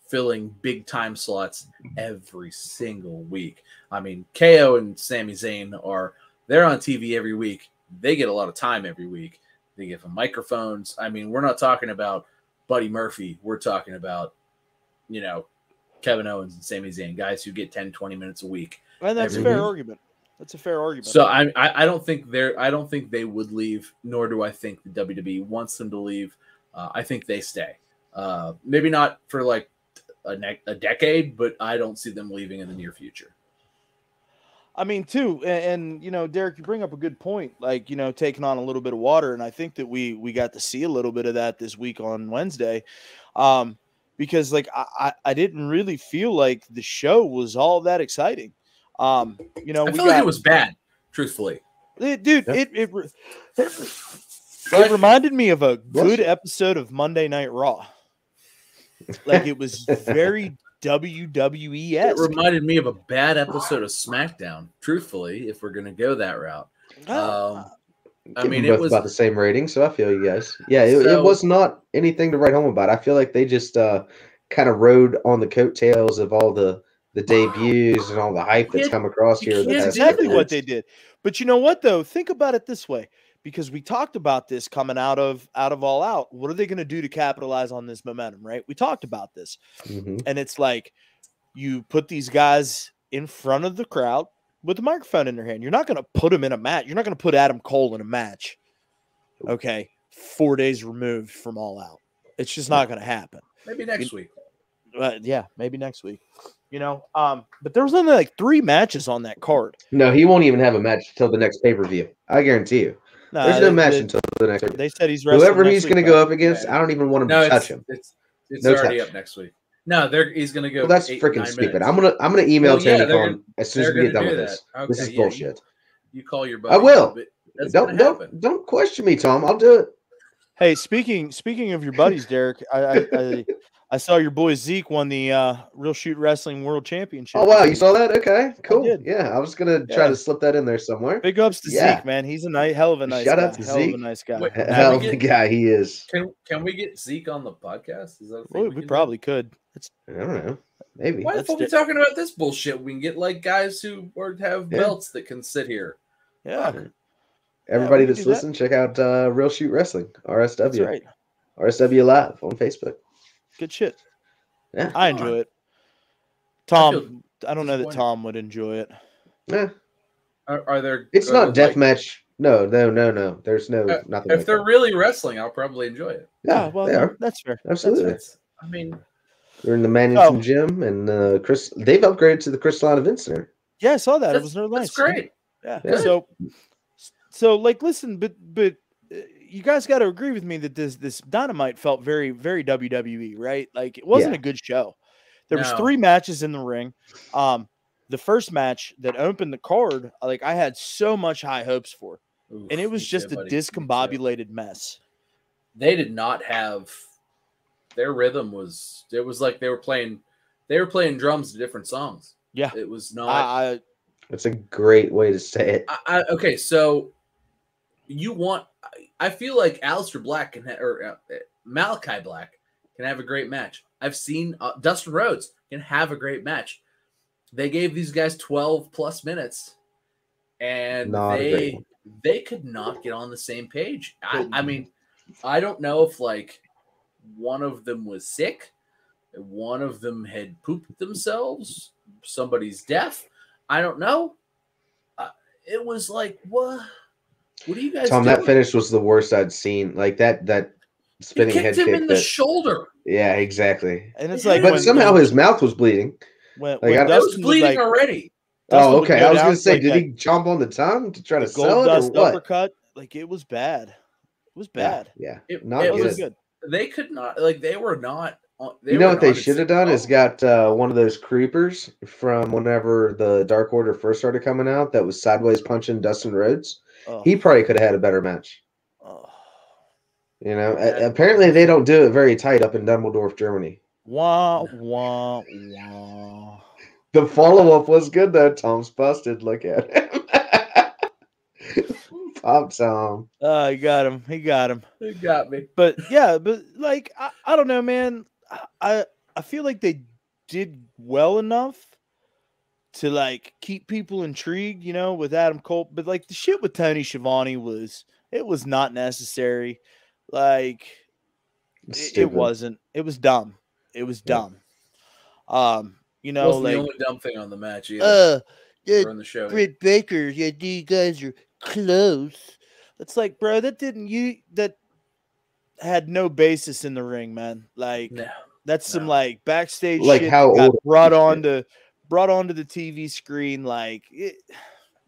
filling big time slots every single week. I mean, KO and Sami Zayn they're on TV every week. They get a lot of time every week. They give them microphones. I mean, we're not talking about Buddy Murphy. We're talking about, Kevin Owens and Sami Zayn, guys who get 10, 20 minutes a week. And that's a fair argument. That's a fair argument. So I don't think they would leave, nor do I think the WWE wants them to leave. I think they stay. Maybe not for like a decade, but I don't see them leaving in the near future. I mean, too, and Derek, you bring up a good point, like, taking on a little bit of water, and I think that we got to see a little bit of that this week on Wednesday, because, like, I didn't really feel like the show was all that exciting. I feel like it was bad, truthfully. It reminded me of a good episode of Monday Night Raw. Like it was very WWE-esque. It reminded me of a bad episode of SmackDown, truthfully, if we're going to go that route. I mean, both about the same rating, so I feel you guys. Yeah, it was not anything to write home about. I feel like they just kind of rode on the coattails of all the debuts and all the hype that's come across here. That's exactly what they did. But you know what, though? Think about it this way, because we talked about this coming out of All Out. What are they going to do to capitalize on this momentum, right? We talked about this. And it's like you put these guys in front of the crowd with a microphone in their hand. You're not going to put them in a match. You're not going to put Adam Cole in a match, okay, 4 days removed from All Out. It's just not going to happen. Maybe next week. Yeah, maybe next week. You know, but there was only like 3 matches on that card. No, he won't even have a match until the next pay-per-view. I guarantee you. There's no match until the next pay-per-view. They said he's wrestling whoever he's going to go up against, I don't even want him to touch him. It's already up next week. No, he's going to go. Well, that's freaking stupid. I'm gonna email Tony Khan as soon as we get done with this. Okay, this is bullshit. You call your buddy. I will. Don't question me, Tom. I'll do it. Hey, speaking of your buddies, Derek, I saw your boy Zeke won the Real Shoot Wrestling World Championship. Oh wow, you saw that? Okay, cool. Yeah, I was gonna try to slip that in there somewhere. Big ups to Zeke, man. He's a hell of a nice guy. Shout out to Zeke. Hell of a nice guy. Wait, hell of a guy he is. Can we get Zeke on the podcast? Is that a thing we probably could. I don't know. Maybe. Why the fuck are we talking about this bullshit? We can get like guys who have belts that can sit here. Yeah. Everybody that's listening, check out Real Shoot Wrestling, RSW. That's right. RSW Live on Facebook. Good shit. Yeah. I enjoy it. Tom, I don't know that Tom would enjoy it. Yeah. Are there? It's not deathmatch. No. There's nothing. If they're really wrestling, I'll probably enjoy it. Yeah, well, they are. That's fair. Absolutely. That's I mean, they're in the Mannington Gym, and they've upgraded to the Crystalline Event Center. Yeah, I saw that. It was really nice. That's great. Yeah. So like, listen, but you guys got to agree with me that this Dynamite felt very, very WWE, right? Like it wasn't a good show. There was 3 matches in the ring. The first match that opened the card, like I had so much high hopes for, and it was just a discombobulated mess. They did not have their rhythm. It was like they were playing drums to different songs. Yeah, it was not. That's a great way to say it. Okay, so I feel like Aleister Black or Malachi Black can have a great match. I've seen Dustin Rhodes can have a great match. They gave these guys 12 plus minutes, and they could not get on the same page. I mean, I don't know if like one of them was sick, one of them had pooped themselves, somebody's deaf. I don't know. It was like, what? What are you guys Tom, doing? that finish was the worst I'd seen. Like that spinning head kick. Him in the shoulder. Yeah, exactly. And it's like, but somehow his mouth was bleeding. It was bleeding already. Oh, okay. I was going to say, did he jump on the tongue to try to sell it or what? Uppercut, like it was bad. It was bad. Yeah, it was good. They could not, like they were not. You know what they should have done is got one of those creepers from whenever the Dark Order first started coming out that was sideways punching Dustin Rhodes. He probably could have had a better match. You know, apparently they don't do it very tight up in Dusseldorf, Germany. Wah, wah, wah. The follow-up was good, though. Tom's busted. Look at him. Pop Tom. He got him. He got me. But, yeah, like, I don't know, man. I feel like they did well enough to, like, keep people intrigued, you know, with Adam Cole. But, like, the shit with Tony Schiavone was not necessary. Like, it wasn't. It was dumb. It was dumb. You know, wasn't like the only dumb thing on the match either. On the show. Britt Baker, you guys are close. It's like, bro, that had no basis in the ring, man. Like, that's some like backstage like shit how that old got brought onto the TV screen. Like,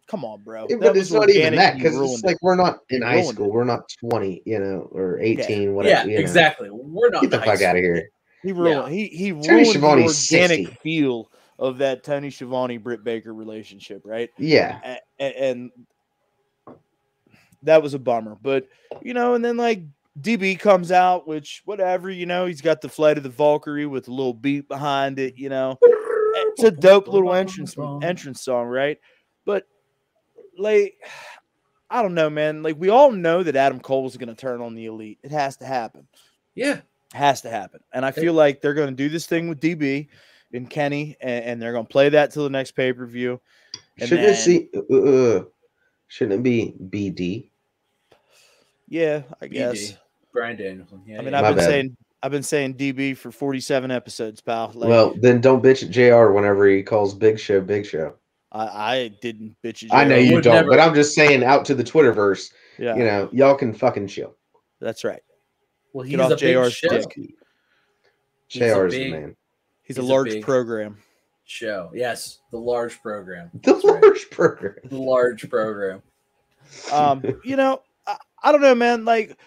come on, bro. Yeah, but it's not even that because it's like we're not in high school. We're not 20, you know, or 18, whatever. Yeah, exactly. We're not. Get the fuck out of here. He ruined. He ruined the organic feel of that Tony Schiavone Britt Baker relationship, right? Yeah, and that was a bummer. But you know, and then like DB comes out, which whatever, he's got the Flight of the Valkyrie with a little beat behind it, It's a dope little entrance song, right? But like, I don't know, man. Like, we all know that Adam Cole is going to turn on the Elite. It has to happen. Yeah. It has to happen. And I feel like they're going to do this thing with DB and Kenny, and they're going to play that till the next pay-per-view. Shouldn't it be BD? Yeah, I guess. Bryan Danielson. Yeah, I mean, I've been saying DB for 47 episodes, pal. Like, well, then don't bitch at JR whenever he calls Big Show Big Show. I didn't bitch at JR. I know you don't, but I'm just saying out to the Twitterverse, y'all can fucking chill. That's right. Well, he's a JR's dick. JR's the man. He's a large program. Show. Yes, the large program. The large program. I don't know, man. Like,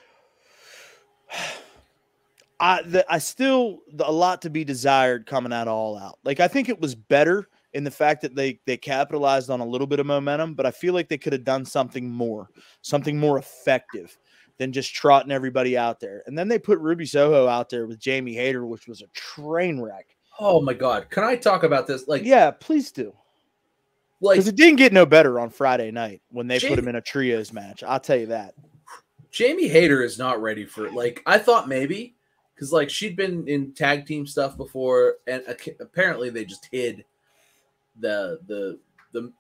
I still a lot to be desired coming out of All Out. Like, I think it was better in the fact that they capitalized on a little bit of momentum, but I feel like they could have done something more effective than just trotting everybody out there. And then they put Ruby Soho out there with Jamie Hayter, which was a train wreck. Oh my God. Can I talk about this? Like, yeah, please do. Like, because it didn't get no better on Friday night when they put him in a trios match. I'll tell you that. Jamie Hayter is not ready for, like, I thought maybe, because like she'd been in tag team stuff before, and apparently they just hid the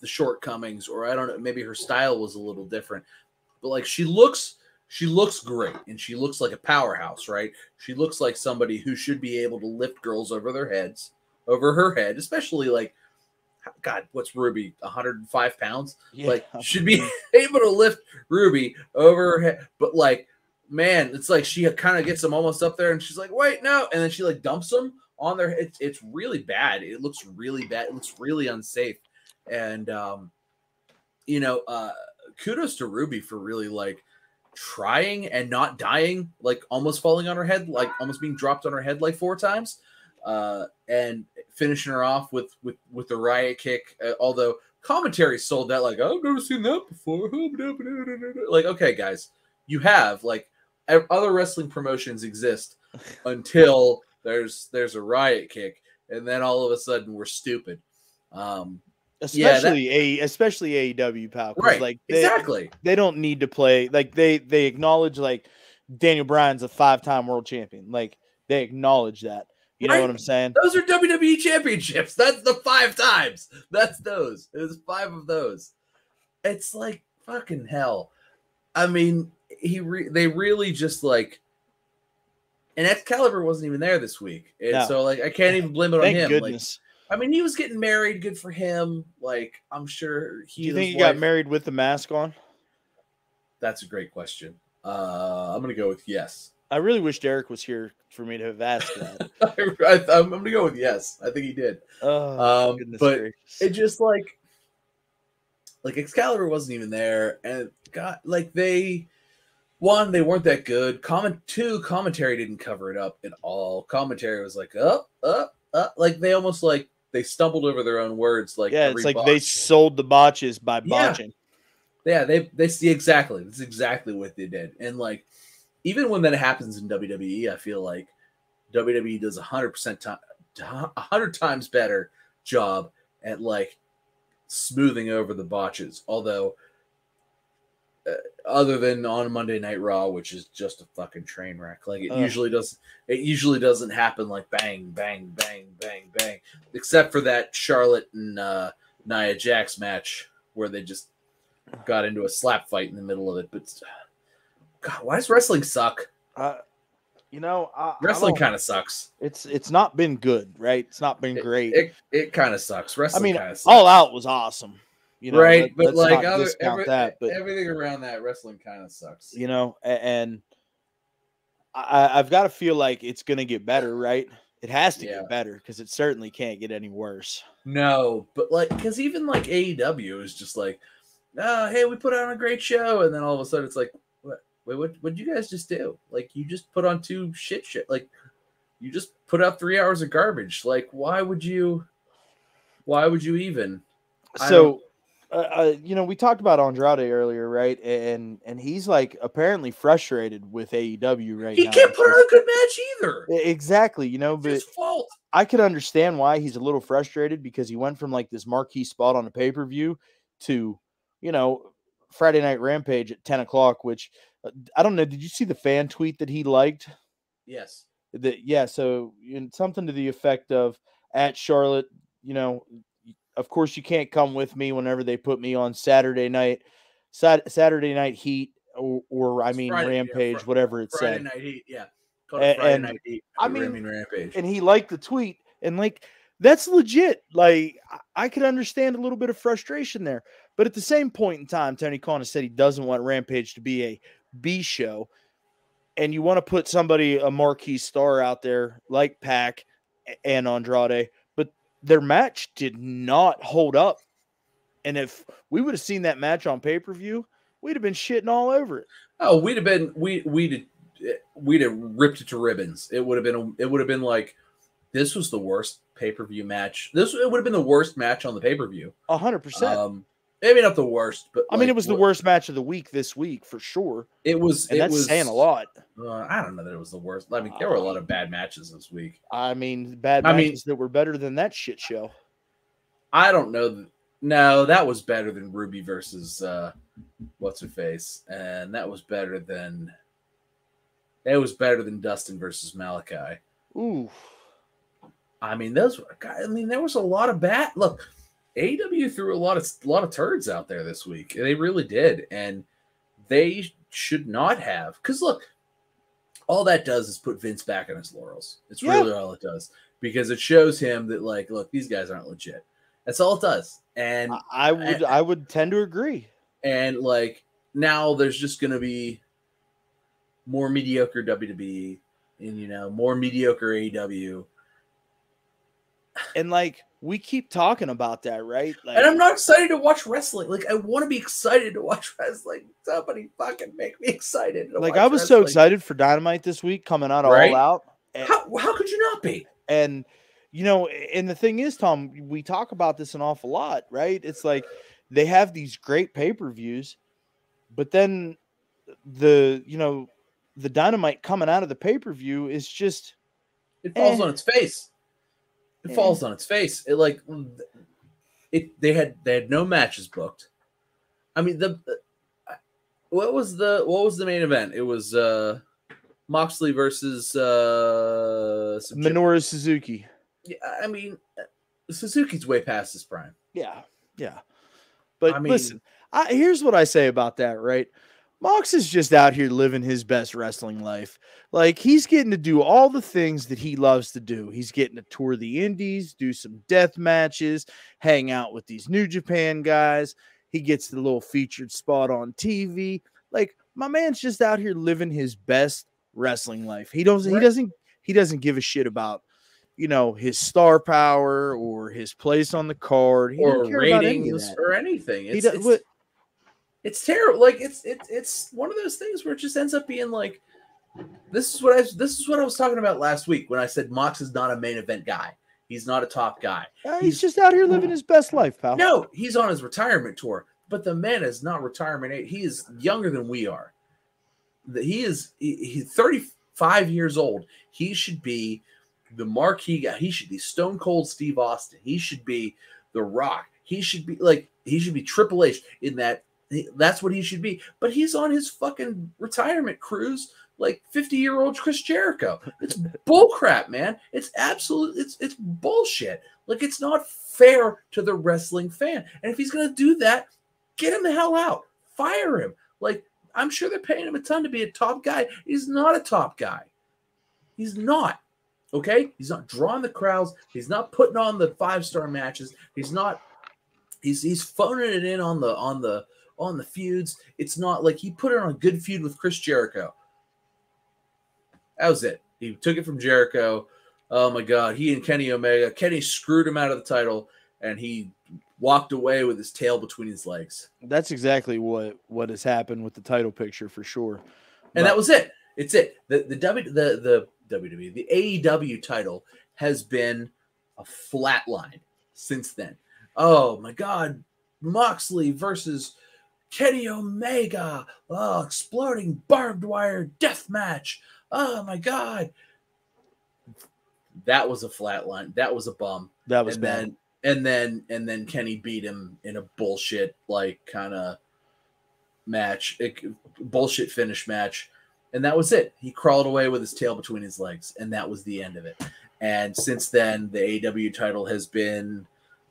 shortcomings, or I don't know, maybe her style was a little different, but like she looks great, and she looks like a powerhouse, right? She looks like somebody who should be able to lift girls over her head, especially like, God, what's Ruby, 105 pounds? Yeah. Like, should be able to lift Ruby over her head, but like, man, it's like she kind of gets them almost up there, and she's like, wait, no, and then she like dumps them on their head. It's really bad. It looks really bad. It looks really unsafe. And kudos to Ruby for really like trying and not dying, like almost falling on her head, like almost being dropped on her head like 4 times, and finishing her off with the riot kick. Although commentary sold that like, I've never seen that before. Like, okay, guys, you have, like, other wrestling promotions exist until there's a riot kick, and then all of a sudden we're stupid. Especially AEW, pal. Right. Like, exactly. They don't need to play. Like, they acknowledge, like, Daniel Bryan's a 5-time world champion. Like, they acknowledge that. You know what I'm saying? Those are WWE championships. That's the 5 times. That's those. There's 5 of those. It's like fucking hell. I mean, they really just like, and Excalibur wasn't even there this week, and so like I can't even blame it on him. Goodness. Like, I mean, he was getting married. Good for him. Like, I'm sure he. Do you think he got married with the mask on? That's a great question. I'm gonna go with yes. I really wish Derek was here for me to have asked that. I'm gonna go with yes. I think he did. Oh, but gracious. It just like Excalibur wasn't even there, and God, like they weren't that good. Commentary didn't cover it up at all. Commentary was like up, like they almost like they stumbled over their own words. Like, yeah, it's like they sold the botches by botching. Yeah, they see exactly. That's exactly what they did, and like. Even when that happens in WWE, I feel like WWE does 100 times better job at like smoothing over the botches. Although, other than on Monday Night Raw, which is just a fucking train wreck, like it usually does. It usually doesn't happen like bang, bang, bang, bang, bang, except for that Charlotte and Nia Jax match where they just got into a slap fight in the middle of it, but. God, why does wrestling suck? Wrestling kind of sucks. It's not been good, right? It's not been great. It kind of sucks. Wrestling kind of sucks. All Out was awesome, right? But like everything around that, wrestling kind of sucks. And I've got to feel like it's going to get better, right? It has to get better because it certainly can't get any worse. No, but like because even like AEW is just like, hey, we put on a great show, and then all of a sudden it's like. Wait, what'd you guys just do? Like, you just put on 2 shit. Like, you just put out 3 hours of garbage. Like, why would you even? So, we talked about Andrade earlier, right? And he's like apparently frustrated with AEW right now. He can't put on a good match either. Exactly, It's but his fault. I can understand why he's a little frustrated because he went from like this marquee spot on a pay-per-view to, Friday Night Rampage at 10 o'clock, which I don't know. Did you see the fan tweet that he liked? Yes. So something to the effect of at Charlotte, of course you can't come with me whenever they put me on Saturday night heat or Rampage, whatever it Friday said. Night Heat, yeah. Called it Friday Night Heat. Rampage. And he liked the tweet and like that's legit. Like I could understand a little bit of frustration there. But at the same point in time, Tony Khan has said he doesn't want Rampage to be a B show. And you want to put a marquee star out there like Pac and Andrade, but their match did not hold up. And if we would have seen that match on pay-per-view, we'd have been shitting all over it. Oh, we'd have ripped it to ribbons. It would have been like, this was the worst pay-per-view match. It would have been the worst match on the pay-per-view. 100%. Maybe not the worst, but it was the worst match of the week this week for sure. That's saying a lot. I don't know that it was the worst. There were a lot of bad matches this week. Matches that were better than that shit show. I don't know. No, that was better than Ruby versus what's her face, and that was better than Dustin versus Malachi. Ooh. There was a lot of bad. Look, AEW threw a lot of turds out there this week. They really did, and they should not have. Because look, all that does is put Vince back on his laurels. It's really all it does, because it shows him that look, these guys aren't legit. That's all it does. And I would tend to agree. And now there's just going to be more mediocre WWE and more mediocre AEW. And we keep talking about that, right? And I'm not excited to watch wrestling. I want to be excited to watch wrestling. Somebody fucking make me excited. I was so excited for Dynamite this week coming out All Out. How could you not be? And and the thing is, Tom, we talk about this an awful lot, right? It's like they have these great pay-per-views, but then the Dynamite coming out of the pay-per-view is just it falls on its face. It falls on its face. They had no matches booked. What was the main event? It was Moxley versus Minoru Suzuki. Yeah, Suzuki's way past his prime. Yeah. But listen, here's what I say about that, right? Mox is just out here living his best wrestling life. He's getting to do all the things that he loves to do. He's getting to tour the indies, do some death matches, hang out with these New Japan guys. He gets the little featured spot on TV. My man's just out here living his best wrestling life. He doesn't give a shit about his star power or his place on the card, or ratings or anything. It's terrible. It's one of those things where it just ends up being this is what I was talking about last week when I said Mox is not a main event guy. He's not a top guy. He's just out here living his best life, pal. No, he's on his retirement tour, but the man is not retirement age. He is younger than we are. He's 35 years old. He should be the marquee guy. He should be Stone Cold Steve Austin. He should be The Rock. He should be Triple H in that. That's what he should be. But he's on his fucking retirement cruise 50-year-old Chris Jericho. It's bullcrap, man. It's absolute. It's bullshit. It's not fair to the wrestling fan. And if he's gonna do that, get him the hell out. Fire him. I'm sure they're paying him a ton to be a top guy. He's not a top guy. He's not. Okay? He's not drawing the crowds. He's not putting on the 5-star matches. He's not. He's phoning it in on the feuds. It's not like he put it on a good feud with Chris Jericho. That was it. He took it from Jericho. Oh my God. He and Kenny Omega. Kenny screwed him out of the title, and he walked away with his tail between his legs. That's exactly what has happened with the title picture for sure. And that was it. It's it. The WWE, the AEW title has been a flat line since then. Oh my God. Moxley versus Kenny Omega, exploding barbed wire death match. Oh my God. That was a flat line. That was a bum. That was bad. And then Kenny beat him in a bullshit kind of match, bullshit finish match. And that was it. He crawled away with his tail between his legs, and that was the end of it. And since then, the AEW title has been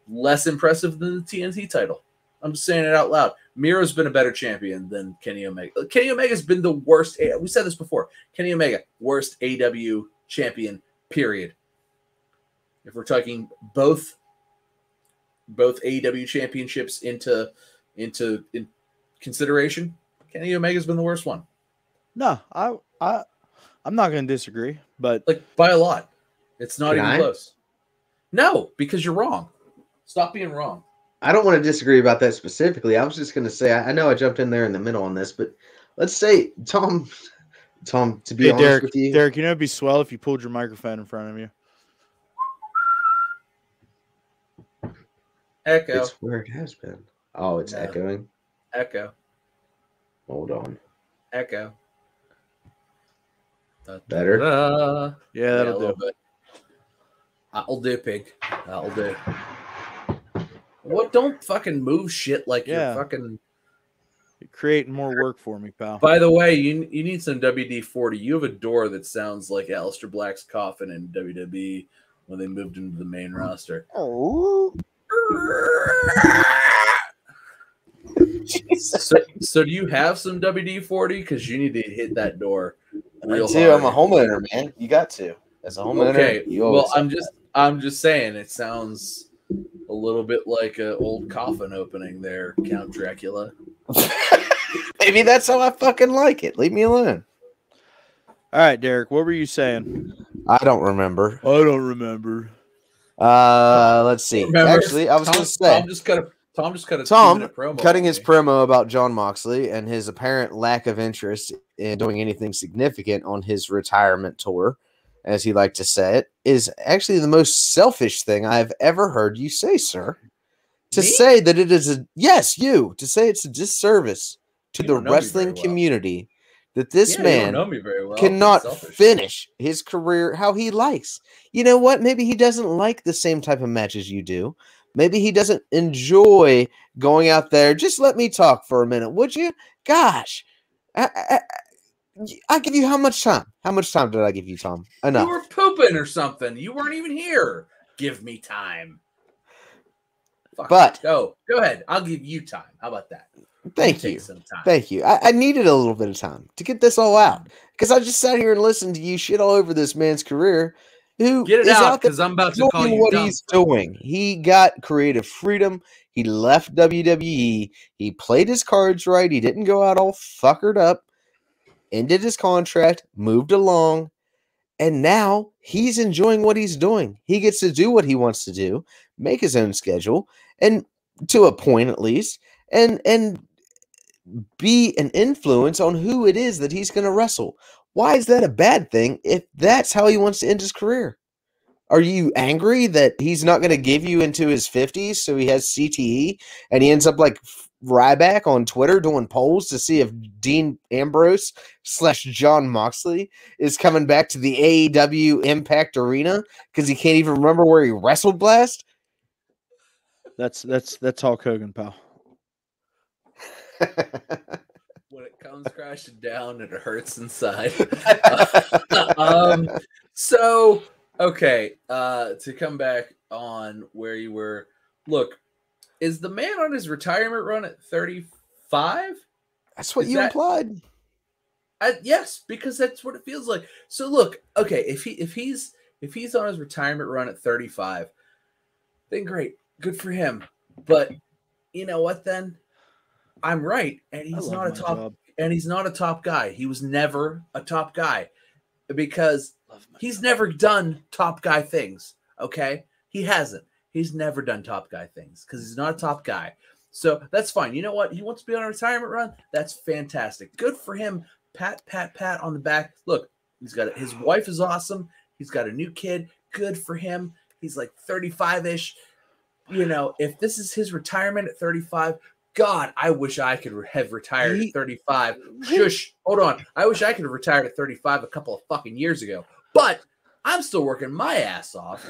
less impressive than the TNT title. I'm just saying it out loud. Miro's been a better champion than Kenny Omega. Kenny Omega's been the worst. We said this before. Kenny Omega, worst AEW champion, period. If we're talking both AEW championships into consideration, Kenny Omega's been the worst one. No, I'm not going to disagree, but like by a lot. It's not even close. No, because you're wrong. Stop being wrong. I don't want to disagree about that specifically. I was just going to say, I know I jumped in there in the middle on this, but let's say Tom, to be honest Derek, with you, Derek, you know it'd be swell if you pulled your microphone in front of you. Echo. It's where it has been. Oh, it's echoing. Echo. Hold on. Echo. Better? Yeah, that'll do. Bit. I'll do, pig. I'll do. What? Don't fucking move shit like you're fucking. You're creating more work for me, pal. By the way, you need some WD-40. You have a door that sounds like Aleister Black's coffin in WWE when they moved into the main roster. Oh. So do you have some WD-40? Because you need to hit that door real hard. I'm a homeowner, man. You got to. As a homeowner, okay. Well, I'm just saying it sounds a little bit like an old coffin opening there, Count Dracula. Maybe that's how I fucking like it. Leave me alone. All right, Derek, what were you saying? I don't remember. Let's see. Remember, actually, I was going to say Tom just cut a 2-minute promo. Cutting his promo about Jon Moxley and his apparent lack of interest in doing anything significant on his retirement tour, as he liked to say it, is actually the most selfish thing I've ever heard you say, sir. To say that it is to say it's a disservice to the wrestling community that this man cannot finish his career how he likes. You know what? Maybe he doesn't like the same type of matches you do. Maybe he doesn't enjoy going out there. Just let me talk for a minute, would you? Gosh. I give you how much time? How much time did I give you, Tom? Enough. You were pooping or something. You weren't even here. Give me time. But go ahead. I'll give you time. How about that? Thank you. Thank you. I needed a little bit of time to get this all out because I just sat here and listened to you shit all over this man's career. Who get it out because I'm about to call you what he's doing. He got creative freedom. He left WWE. He played his cards right. He didn't go out all fuckered up. Ended his contract. Moved along. And now he's enjoying what he's doing. He gets to do what he wants to do, make his own schedule, and to a point at least, and be an influence on who it is that he's going to wrestle. Why is that a bad thing if that's how he wants to end his career? Are you angry that he's not going to give you into his 50s so he has CTE and he ends up like Ryback on Twitter doing polls to see if Dean Ambrose / Jon Moxley is coming back to the AEW Impact Arena because he can't even remember where he wrestled last? That's Hulk Hogan, pal. When it comes crashing down, it hurts inside. So, okay, to come back on where you were, look, is the man on his retirement run at 35? That's what you implied. Yes, because that's what it feels like. So, look, okay, if he's on his retirement run at 35, then great, good for him. But you know what? Then I'm right, and he's not a top. And he's not a top guy. He was never a top guy because he's never done top guy things. Okay, he hasn't. He's never done top guy things because he's not a top guy. So that's fine. You know what? He wants to be on a retirement run. That's fantastic. Good for him. Pat on the back. Look, his wife is awesome. He's got a new kid. Good for him. He's like 35-ish. if this is his retirement at 35, God, I wish I could have retired at 35. Shush, hold on. I wish I could have retired at 35 a couple of fucking years ago. But I'm still working my ass off.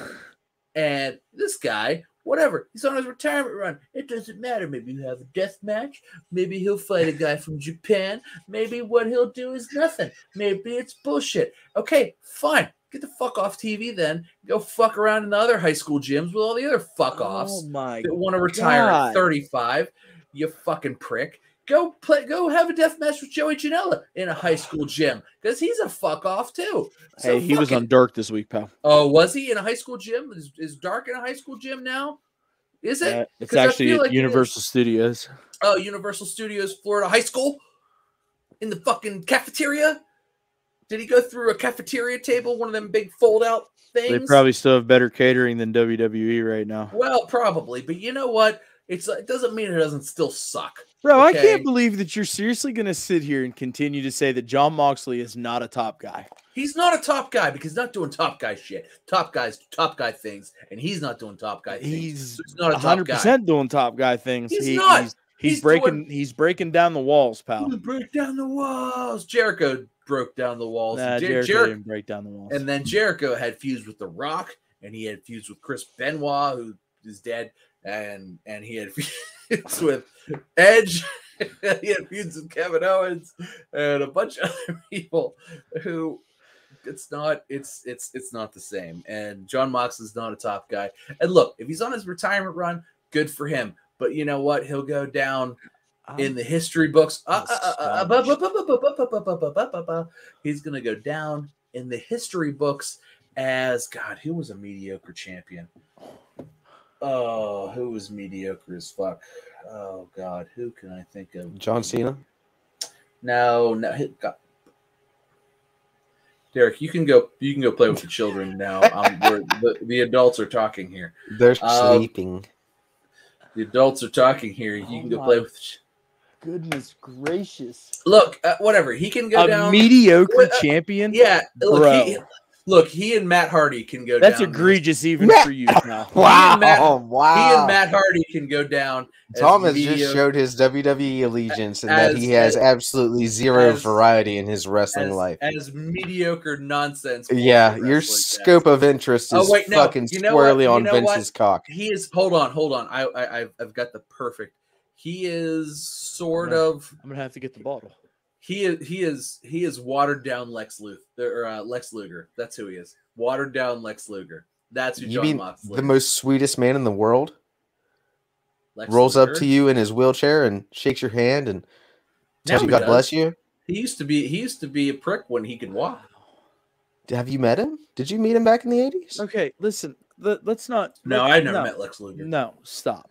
And this guy, whatever, he's on his retirement run. It doesn't matter. Maybe you have a death match. Maybe he'll fight a guy from Japan. Maybe what he'll do is nothing. Maybe it's bullshit. Okay, fine. Get the fuck off TV then. Go fuck around in the other high school gyms with all the other fuck-offs that want to retire at 35. You fucking prick. Go have a death match with Joey Janela in a high school gym because he's a fuck off too. So hey, he was on Dark this week, pal. Oh, was he in a high school gym? Is Dark in a high school gym now? Is it? It's actually at Universal Studios. Oh, Universal Studios, Florida High School? In the fucking cafeteria? Did he go through a cafeteria table, one of them big fold-out things? They probably still have better catering than WWE right now. Well, probably. But you know what? It doesn't mean it doesn't still suck. Bro, okay? I can't believe that you're seriously going to sit here and continue to say that Jon Moxley is not a top guy. He's not a top guy because he's not doing top guy shit. Top guys do top guy things, and he's not doing top guy things. He's not a top 100% guy. doing top guy things. He's not. He's breaking down the walls, pal. Break down the walls. Jericho broke down the walls. Nah, Jericho didn't break down the walls. And then Jericho had feuds with The Rock, and he had feuds with Chris Benoit, who is dead, and he had feuds with Edge. He had feuds with Kevin Owens and a bunch of other people who it's not the same. And Jon Moxley's not a top guy. And look, if he's on his retirement run, good for him. But you know what? He'll go down in the history books. He's going to go down in the history books as, God, who was a mediocre champion? Oh, who was mediocre as fuck? Oh, God, who can I think of? John Cena? No. God. Derek, you can go play with the children now. The adults are talking here. They're sleeping. The adults are talking here. You can go play with the Goodness gracious. Look, whatever. He can go down. A mediocre champion? Yeah. Look, he and Matt Hardy can go down. That's down. egregious even for you now. Wow. He and Matt Hardy can go down. Thomas just showed his WWE allegiance and that he has absolutely zero variety in his wrestling life. As mediocre nonsense. Yeah, your scope of interest is fucking squarely on Vince's cock. He is. Hold on. I've got the perfect. He is sort of. I'm gonna have to get the bottle. He is watered down Lex Luger. That's who he is. Watered down Lex Luger. That's who Jon Moxley is. The most sweetest man in the world rolls up to you in his wheelchair and shakes your hand and tells you God bless you. He used to be a prick when he could walk. Have you met him? Did you meet him back in the 80s? Okay, listen. Let's not. No, I never met Lex Luger. No, stop.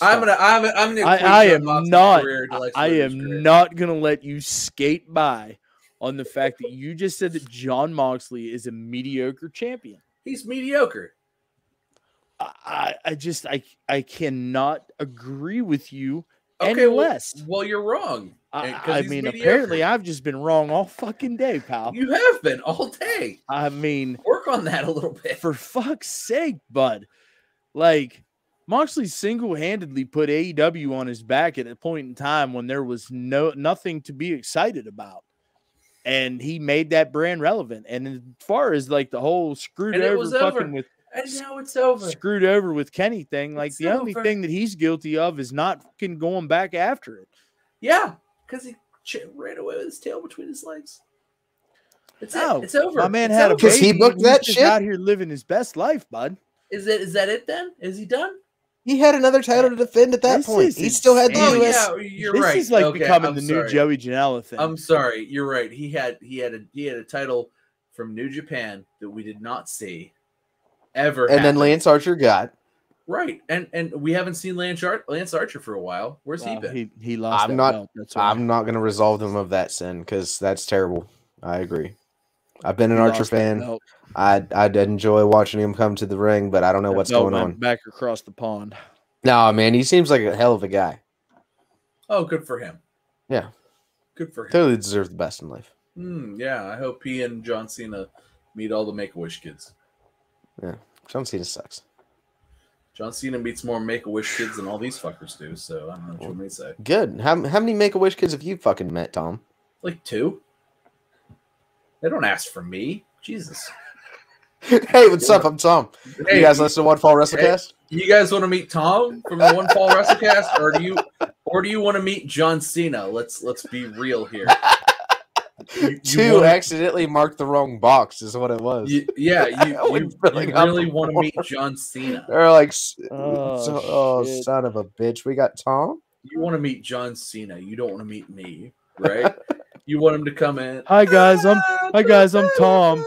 I'm gonna. I am not gonna let you skate by on the fact that you just said that Jon Moxley is a mediocre champion. He's mediocre. I cannot agree with you any less. Well, you're wrong. I mean, mediocre. Apparently, I've just been wrong all fucking day, pal. You have been all day. I mean, work on that a little bit. For fuck's sake, bud. Like, Moxley single-handedly put AEW on his back at a point in time when there was nothing to be excited about. And he made that brand relevant. And as far as like the whole screwed over fucking with and now it's over. Screwed over with Kenny thing, like the only thing that he's guilty of is not fucking going back after it. Yeah, because he ran away with his tail between his legs. It's over. My man had a baby. He booked that shit out here living his best life, bud. Is that it then? Is he done? He had another title to defend at that point. He still had the US. Yeah, you're right. This is like becoming the new Joey Janela thing. I'm sorry. You're right. He had a title from New Japan that we did not see ever. And then Lance Archer got. Right. And we haven't seen Lance Archer for a while. Where's he been? He lost. I'm not going to absolve him of that sin because that's terrible. I agree. I've been an Archer fan. I'd enjoy watching him come to the ring, but I don't know what's going on. Back across the pond. No, man, he seems like a hell of a guy. Oh, good for him. Yeah. Good for him. Clearly deserves the best in life. Yeah, I hope he and John Cena meet all the Make-A-Wish kids. Yeah, John Cena sucks. John Cena meets more Make-A-Wish kids than all these fuckers do, so I don't know what you want me to say. Good. How many Make-A-Wish kids have you fucking met, Tom? Like 2. They don't ask for me. Jesus. Hey, what's up? I'm Tom. Hey, you guys listen to One Fall WrestleCast? Hey, you guys want to meet Tom from the One Fall WrestleCast, or do you want to meet John Cena? Let's be real here. You accidentally marked the wrong box, is what it was. You really want to meet John Cena. They're like, shit. Son of a bitch. We got Tom? You want to meet John Cena. You don't want to meet me, right? You want him to come in. Hi guys, I'm Tom.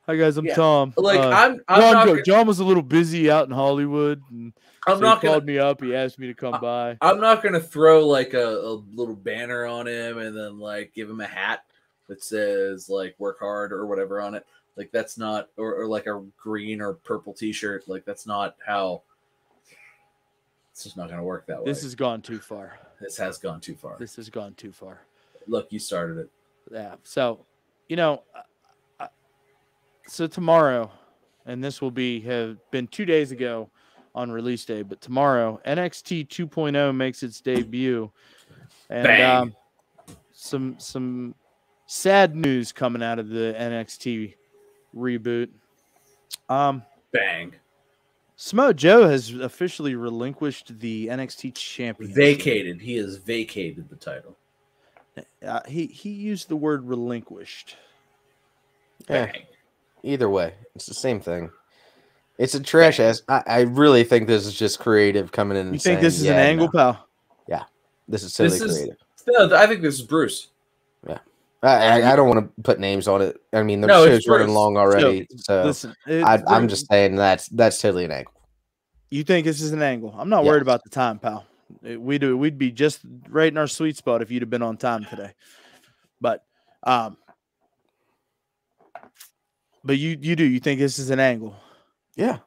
Hi guys, I'm Tom. Like John was a little busy out in Hollywood, and he called me up. He asked me to come by. I'm not gonna throw like a little banner on him and then like give him a hat that says like "work hard" or whatever on it. Like that's not, or like a green or purple T-shirt. Like that's not how. It's just not gonna work that way. This has gone too far. This has gone too far. This has gone too far. Look, you started it. Yeah. So, so tomorrow, and this will have been 2 days ago on release day, but tomorrow NXT 2.0 makes its debut, and some sad news coming out of the NXT reboot. Bang. Samoa Joe has officially relinquished the NXT championship. Vacated. He has vacated the title. He used the word relinquished. Bang. Either way, it's the same thing. It's a trash ass. I really think this is just creative coming in. You think this is an angle, pal? Yeah, this is totally creative. No, I think this is Bruce. Yeah, I don't want to put names on it. I mean, the show's running long already, so listen, I'm just saying that's totally an angle. You think this is an angle? I'm not worried about the time, pal. We'd be just right in our sweet spot if you'd have been on time today. But you think this is an angle? Yeah,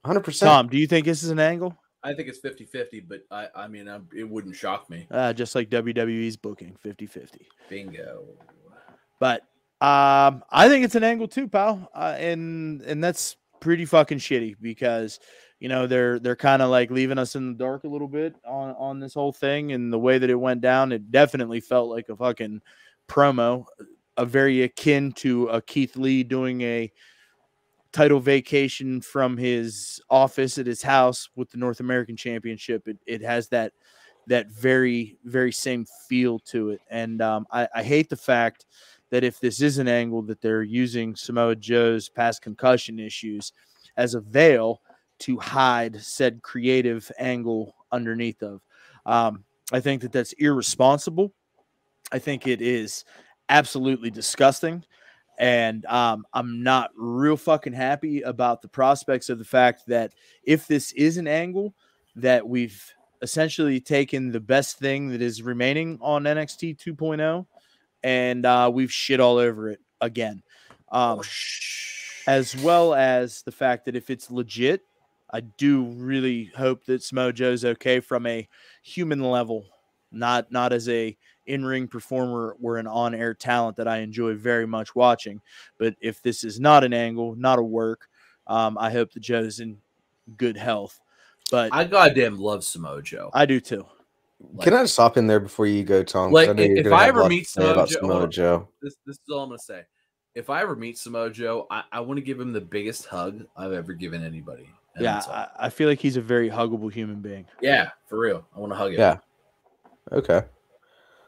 100%. Tom, do you think this is an angle? I think it's 50-50, but I mean, it wouldn't shock me. Just like WWE's booking, 50-50. Bingo. But I think it's an angle too, pal. And that's pretty fucking shitty because they're kind of like leaving us in the dark a little bit on this whole thing, and the way that it went down, it definitely felt like a fucking promo, a very akin to a Keith Lee doing a title vacation from his office at his house with the North American Championship. It has that very, very same feel to it. And I hate the fact that if this is an angle, that they're using Samoa Joe's past concussion issues as a veil to hide said creative angle underneath of. I think that that's irresponsible. I think it is absolutely disgusting. And I'm not real fucking happy about the prospects of the fact that if this is an angle, that we've essentially taken the best thing that is remaining on NXT 2.0 and we've shit all over it again. As well as the fact that if it's legit, I do really hope that Samoa Joe's okay from a human level, not as a in-ring performer or an on-air talent that I enjoy very much watching. But if this is not an angle, not a work, I hope that Joe's in good health. But I goddamn love Samoa Joe. I do too. Can I stop in there before you go, Tom? Like, if I ever meet Samoa Joe, this is all I'm gonna say. If I ever meet Samoa Joe, I want to give him the biggest hug I've ever given anybody. And yeah, I feel like he's a very huggable human being. Yeah, for real. I want to hug him. Yeah. Okay.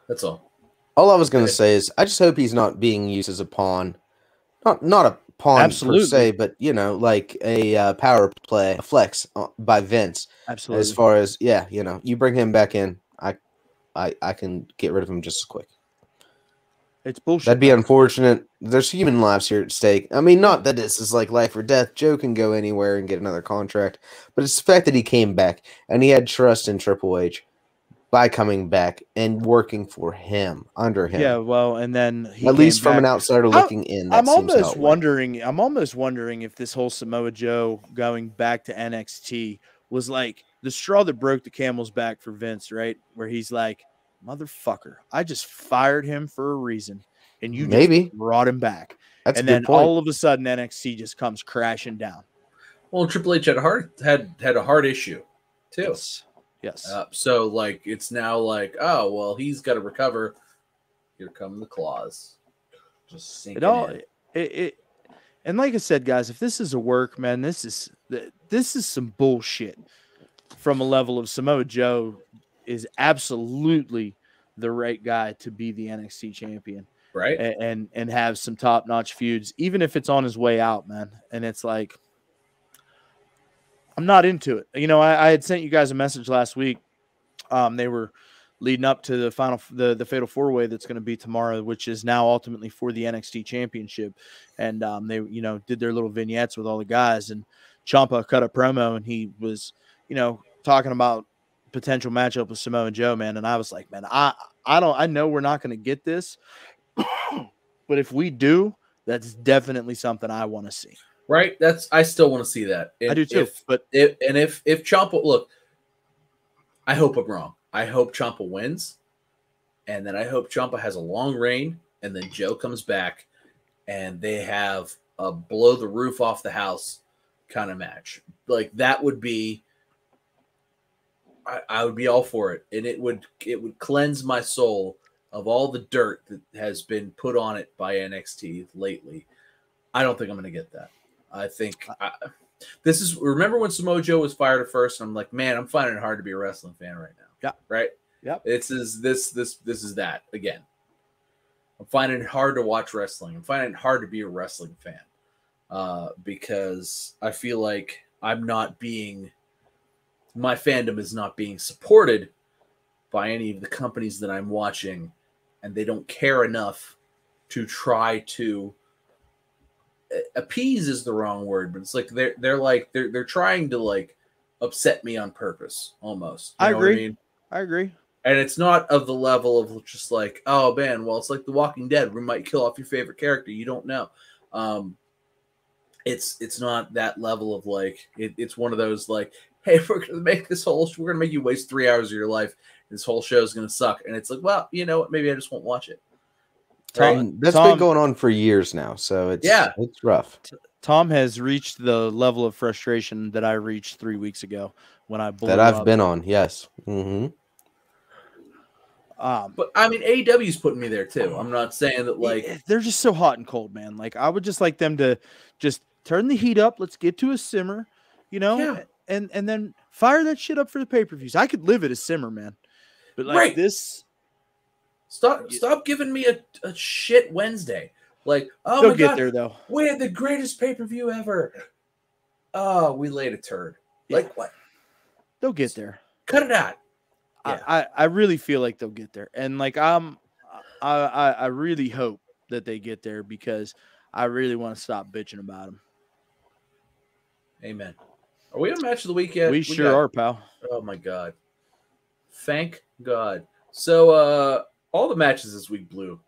That's all. All I was going to say is I just hope he's not being used as a pawn. Not a pawn per se, but, like a power play, a flex by Vince. Absolutely. As far as, you bring him back in, I can get rid of him just as quick. It's bullshit. That'd be unfortunate. There's human lives here at stake. I mean, not that this is like life or death. Joe can go anywhere and get another contract, but it's the fact that he came back and he had trust in Triple H by coming back and working for him, under him. Yeah, well, and then at least from an outsider looking in. I'm almost wondering if this whole Samoa Joe going back to NXT was like the straw that broke the camel's back for Vince, right? Where he's like, motherfucker, I just fired him for a reason, and you just brought him back. That's and then all of a sudden NXT just comes crashing down. Well, Triple H had a heart issue too. Yes. So like it's now like, oh well, he's got to recover. Here come the claws. Just sinking in. And like I said, guys, if this is a work, man, this is some bullshit. From a level of Samoa Joe is absolutely the right guy to be the NXT champion, right? And have some top notch feuds, even if it's on his way out, man. And it's like, I'm not into it. You know, I had sent you guys a message last week. They were leading up to the fatal 4-way that's going to be tomorrow, which is now ultimately for the NXT championship. And they, did their little vignettes with all the guys, and Ciampa cut a promo, and he was, talking about potential matchup with Samoa Joe, man. And I was like, man, I know we're not going to get this, but if we do, that's definitely something I want to see. Right. I still want to see that. I do too. If Ciampa, look, I hope I'm wrong. I hope Ciampa wins, and then I hope Ciampa has a long reign, and then Joe comes back, and they have a blow the roof off the house kind of match. Like that would be, I would be all for it, and it would cleanse my soul of all the dirt that has been put on it by NXT lately. I don't think I'm going to get that. I think remember when Samoa Joe was fired at first, and I'm like, man, I'm finding it hard to be a wrestling fan right now. Yeah. Right. Yep. This is that again. I'm finding it hard to watch wrestling. I'm finding it hard to be a wrestling fan because I feel like my fandom is not being supported by any of the companies that I'm watching, and they don't care enough to try to appease is the wrong word, but it's like they're trying to like upset me on purpose almost. I agree. I agree. And it's not of the level of just like, oh man, well, it's like The Walking Dead. We might kill off your favorite character. You don't know. It's not that level of like, it's one of those like, hey, we're gonna make you waste 3 hours of your life. This whole show is gonna suck. And it's like, well, you know what? Maybe I just won't watch it. Tom, that's been going on for years now, so it's rough. Tom has reached the level of frustration that I reached 3 weeks ago when I blew I've been on. Yes. Mm-hmm. But I mean, AEW's putting me there too. I'm not saying that like they're just so hot and cold, man. Like I would just like them to just turn the heat up. Let's get to a simmer, and then fire that shit up for the pay-per-views. I could live at a simmer, man. But like this. Stop giving me a shit Wednesday. Like, oh They'll my get God, there though. We had the greatest pay-per-view ever. Oh, we laid a turd. Yeah. Like what? They'll get there. Cut it out. Yeah. I really feel like they'll get there. And like I really hope that they get there because I really want to stop bitching about them. Amen. Are we on Match of the Week yet? We sure are, pal. Oh my God. Thank God. So all the matches this week blew.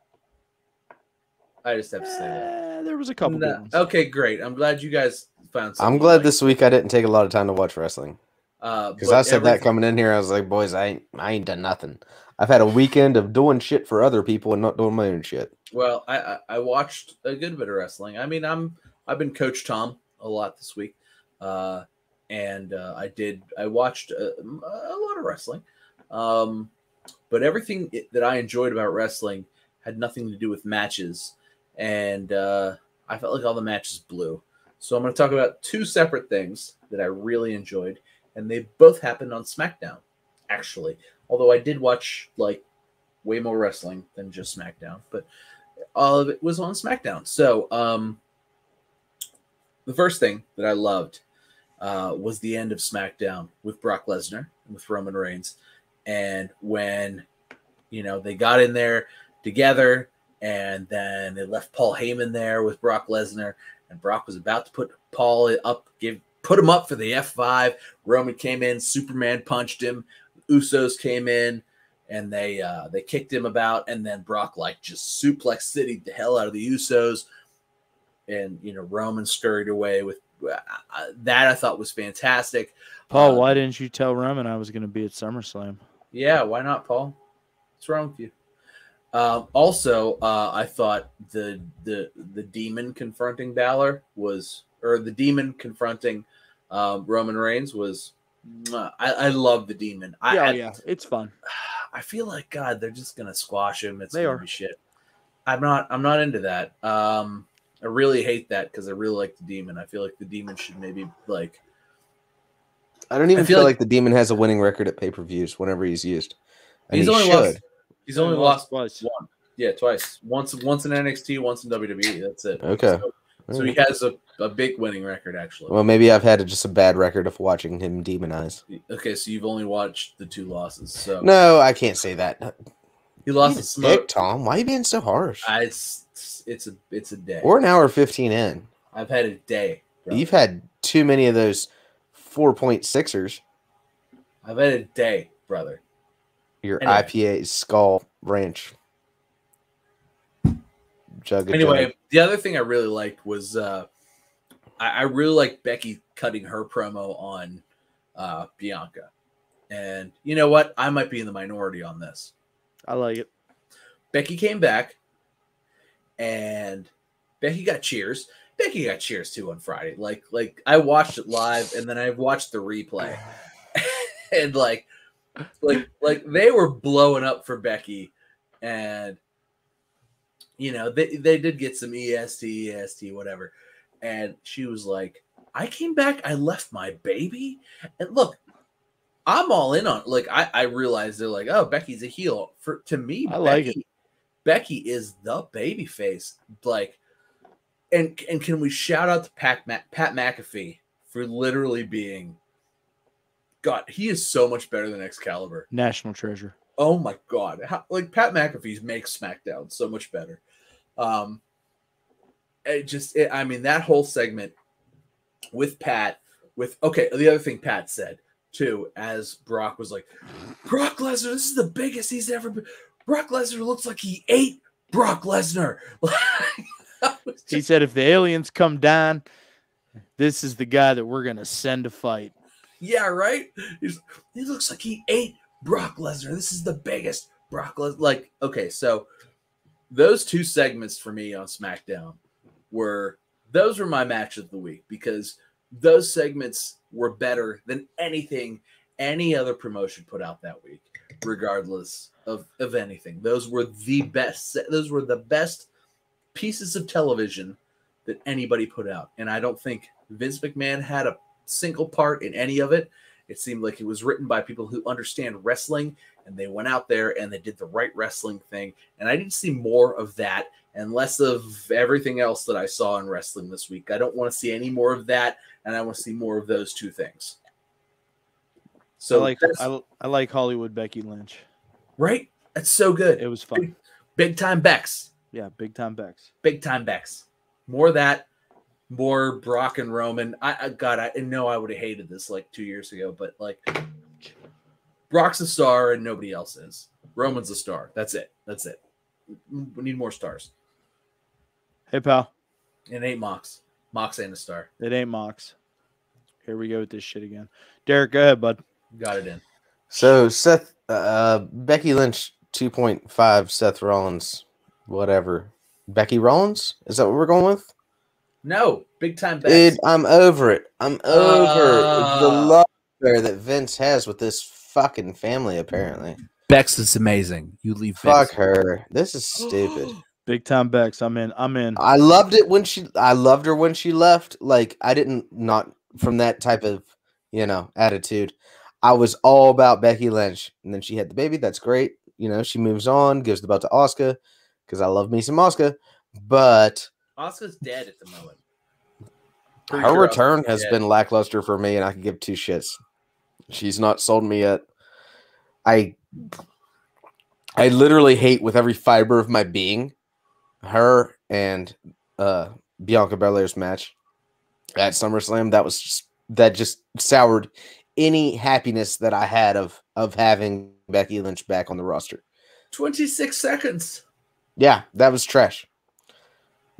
I just have to say that. There was a couple good ones. Okay, great. I'm glad you guys found something. I'm glad this week I didn't take a lot of time to watch wrestling. Because I said that coming in here, I was like, boys, I ain't done nothing. I've had a weekend of doing shit for other people and not doing my own shit. Well, I watched a good bit of wrestling. I mean, I've been Coach Tom a lot this week. And I watched a lot of wrestling. But everything that I enjoyed about wrestling had nothing to do with matches. And I felt like all the matches blew. So I'm going to talk about two separate things that I really enjoyed. And they both happened on SmackDown, actually. Although I did watch like way more wrestling than just SmackDown. But all of it was on SmackDown. So the first thing that I loved was the end of SmackDown with Brock Lesnar and with Roman Reigns. And when, they got in there together and then they left Paul Heyman there with Brock Lesnar and Brock was about to put Paul up, put him up for the F5. Roman came in, Superman punched him. Usos came in and they kicked him about. And then Brock just suplex citied the hell out of the Usos. And, Roman scurried away with that. I thought was fantastic. Paul, why didn't you tell Roman I was going to be at SummerSlam? Yeah, why not, Paul? What's wrong with you? Also, I thought the demon confronting Balor the demon confronting Roman Reigns was. I love the Demon. Yeah, it's fun. I feel like God, they're just gonna squash him. It's They gonna are. be shit. I'm not into that. I really hate that because I really like the Demon. I feel like the Demon should maybe like. I don't even feel like the Demon has a winning record at pay-per-views whenever he's used. And he's only lost. He's only lost twice. One. Yeah, twice. Once in NXT, once in WWE. That's it. Okay. So he has a big winning record, actually. Well, maybe I've had just a bad record of watching him demonize. Okay, so you've only watched the 2 losses. So no, I can't say that. He lost the smoke. Tom, why are you being so harsh? It's a day. We're an hour 15 in. I've had a day. Brother. You've had too many of those 4.6ers. I've had a day, brother. Your IPA Skull Ranch. Anyway, the other thing I really liked was I really liked Becky cutting her promo on Bianca. And you know what? I might be in the minority on this. I like it. Becky came back, and Becky got cheers. Becky got cheers too on Friday. Like I watched it live, and then I watched the replay, and like they were blowing up for Becky, and you know they did get some EST, whatever, and she was like, "I came back. I left my baby, and look." I'm all in on like I realized they're like, oh, Becky's a heel. To me, I like it. Becky is the baby face. Like, and can we shout out to Pat McAfee for literally being God, he is so much better than Excalibur. National treasure. Oh my God. Like Pat McAfee makes SmackDown so much better. I mean, that whole segment with Pat, the other thing Pat said too, as Brock was like, Brock Lesnar, this is the biggest he's ever been. Brock Lesnar looks like he ate Brock Lesnar. He said, if the aliens come down, this is the guy that we're going to send to fight. Yeah, right? He looks like he ate Brock Lesnar. This is the biggest Brock Lesnar. Like, okay, so those 2 segments for me on SmackDown were my match of the week because those segments were better than anything any other promotion put out that week, regardless of anything. Those were the best. Those were the best pieces of television that anybody put out. And I don't think Vince McMahon had a single part in any of it. It seemed like it was written by people who understand wrestling, and they went out there and they did the right wrestling thing. And I didn't see more of that and less of everything else that I saw in wrestling this week. I don't want to see any more of that, and I want to see more of those 2 things. So I like Hollywood Becky Lynch. Right? That's so good. It was fun. Big time Bex. Yeah, big time Bex. Big time Bex. More of that. More Brock and Roman. I know I would have hated this like 2 years ago, but like Brock's a star and nobody else is. Roman's a star. That's it. We need more stars. Hey, pal. It ain't Mox. Mox ain't a star. It ain't Mox. Here we go with this shit again. Derek, go ahead, bud. Got it in. So Seth, Becky Lynch 2.5, Seth Rollins, whatever. Becky Rollins? Is that what we're going with? No, big time Bex. Dude, I'm over it. I'm over the love affair that Vince has with this fucking family, apparently. Bex is amazing. You leave Fuck Bex. her. This is stupid. Big time Bex. I'm in. I loved it I loved her when she left. Like, I didn't not from that type of, attitude. I was all about Becky Lynch. And then she had the baby. That's great. She moves on, gives the belt to Asuka because I love me some Asuka. But Asuka's dead at the moment. Her return has been lackluster for me, and I can give 2 shits. She's not sold me yet. I literally hate with every fiber of my being her and Bianca Belair's match at SummerSlam. That just soured any happiness that I had of having Becky Lynch back on the roster. 26 seconds. Yeah, that was trash.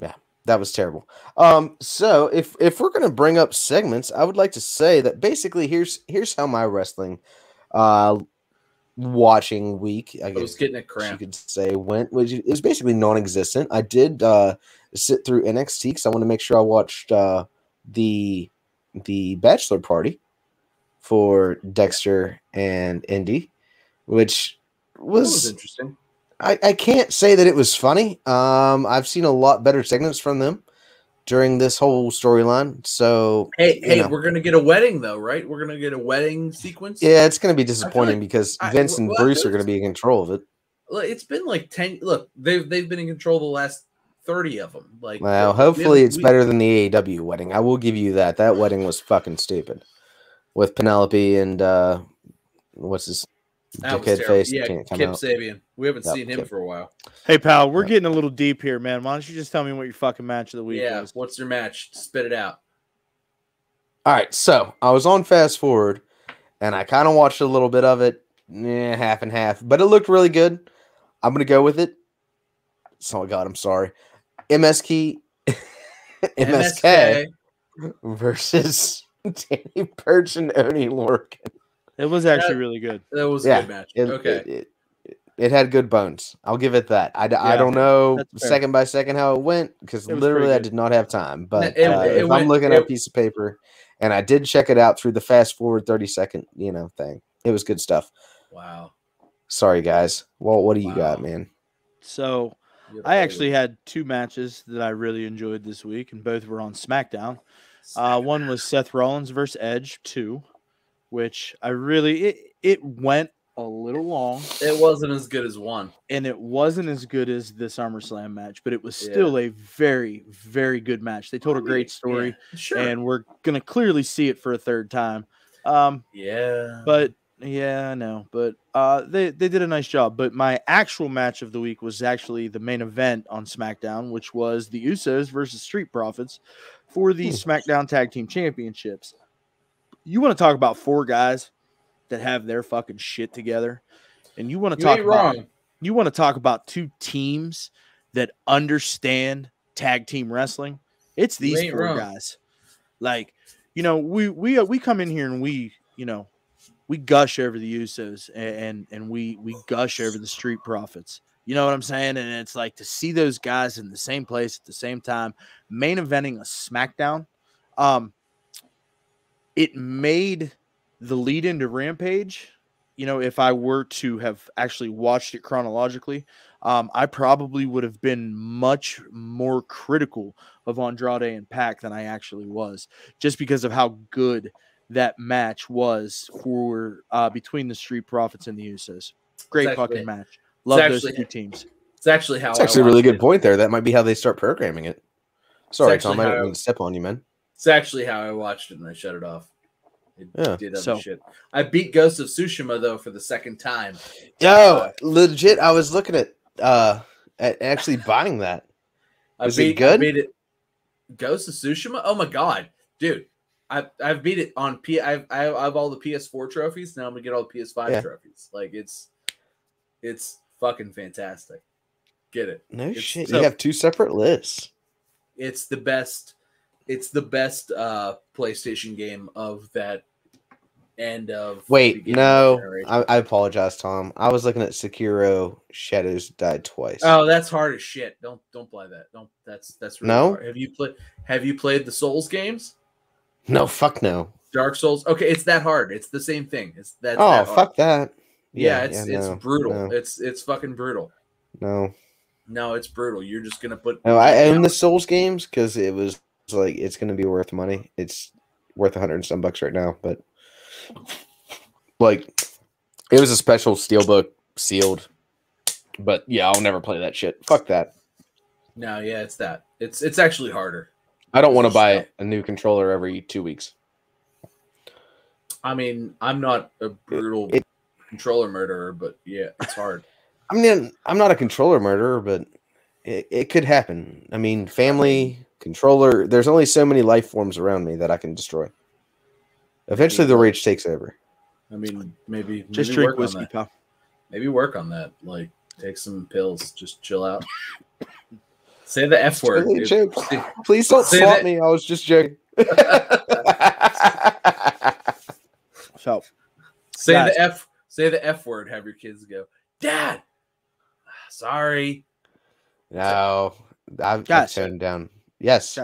Yeah, that was terrible. So if we're gonna bring up segments, I would like to say that basically here's how my wrestling watching week, I was getting a cramp. You could say went, which is basically non-existent. I did sit through NXT because I want to make sure I watched the the bachelor party for Dexter and Indy, which was interesting. I can't say that it was funny. I've seen a lot better segments from them during this whole storyline. So hey, we're gonna get a wedding though, right? We're gonna get a wedding sequence. Yeah, it's gonna be disappointing because Vince and Bruce are gonna be in control of it. It's been like 10. Look, they've been in control the last 30 of them. Like, well, hopefully it's better than the AEW wedding. I will give you that. That wedding was fucking stupid with Penelope and what's his dickhead face? Yeah, Kip Sabian. We haven't seen him for a while. Hey, pal, we're getting a little deep here, man. Why don't you just tell me what your fucking match of the week was? What's your match? Spit it out. All right, so I was on Fast Forward, and I kind of watched a little bit of it, half and half, but it looked really good. I'm gonna go with it. Oh God, I'm sorry. MSK versus Danny Burch and Oney Lorcan. It was actually really good. That was a good match. It had good bones. I'll give it that. I don't know second by second how it went because literally I did not have time. But if I'm looking at a piece of paper, and I did check it out through the fast forward 30-second thing, it was good stuff. Wow. Sorry guys. Well, what do you got, man? So I actually had two matches that I really enjoyed this week, and both were on SmackDown. One was Seth Rollins versus Edge 2, which I really it went a little long. It wasn't as good as one. And it wasn't as good as the SummerSlam match, but it was still a very, very good match. They told a great story, and we're going to clearly see it for a third time. But yeah, I know. But they did a nice job. But my actual match of the week was actually the main event on SmackDown, which was the Usos versus Street Profits for the SmackDown Tag Team Championships. You want to talk about four guys that have their fucking shit together, and you want to talk about two teams that understand tag team wrestling. It's these four guys. Like, we come in here and we gush over the Usos and we gush over the Street Profits. You know what I'm saying? And it's like to see those guys in the same place at the same time, main eventing a SmackDown. It made the lead into Rampage, if I were to have actually watched it chronologically, I probably would have been much more critical of Andrade and Pac than I actually was, just because of how good that match was for between the Street Profits and the Usos. Great fucking match. Love those two teams. It's actually a really good point there. That might be how they start programming it. Sorry, Tom, I didn't mean to step on you, man. It's actually how I watched it and I shut it off. It did other shit. I beat Ghost of Tsushima though for the second time. Legit! I was looking at actually buying that. Is it good? I beat it. Ghost of Tsushima. Oh my god, dude! I've beat it on I have all the PS4 trophies. Now I'm gonna get all the PS5 trophies. Like it's fucking fantastic. Get it? No shit. You have two separate lists. It's the best. It's the best PlayStation game of that end of. Wait, no, I apologize, Tom. I was looking at Sekiro: Shadows Die Twice. Oh, that's hard as shit. Don't play that. Don't. That's really hard. Have you played the Souls games? No, fuck no. Dark Souls. Okay, it's that hard. It's the same thing. It's that. Oh, fuck that. Yeah, it's brutal. No. It's fucking brutal. No, it's brutal. You're just gonna put. No, I own the Souls games because it was. Like it's going to be worth money. It's worth $100 and some right now, but like it was a special steelbook sealed. But yeah, I'll never play that shit. Fuck that. No, yeah, it's that. It's actually harder. I don't want to buy a new controller every 2 weeks. I mean, I'm not a brutal controller murderer, but yeah, it's hard. I mean, I'm not a controller murderer, but it could happen. I mean, family. Controller, there's only so many life forms around me that I can destroy. Eventually, the rage takes over. I mean, maybe just drink whiskey, pal. Maybe work on that. Like, take some pills. Just chill out. Say the F word. Please don't swat me. I was just joking. So, say the F word. Have your kids go, Dad. Sorry. No, I've toned down. Yes.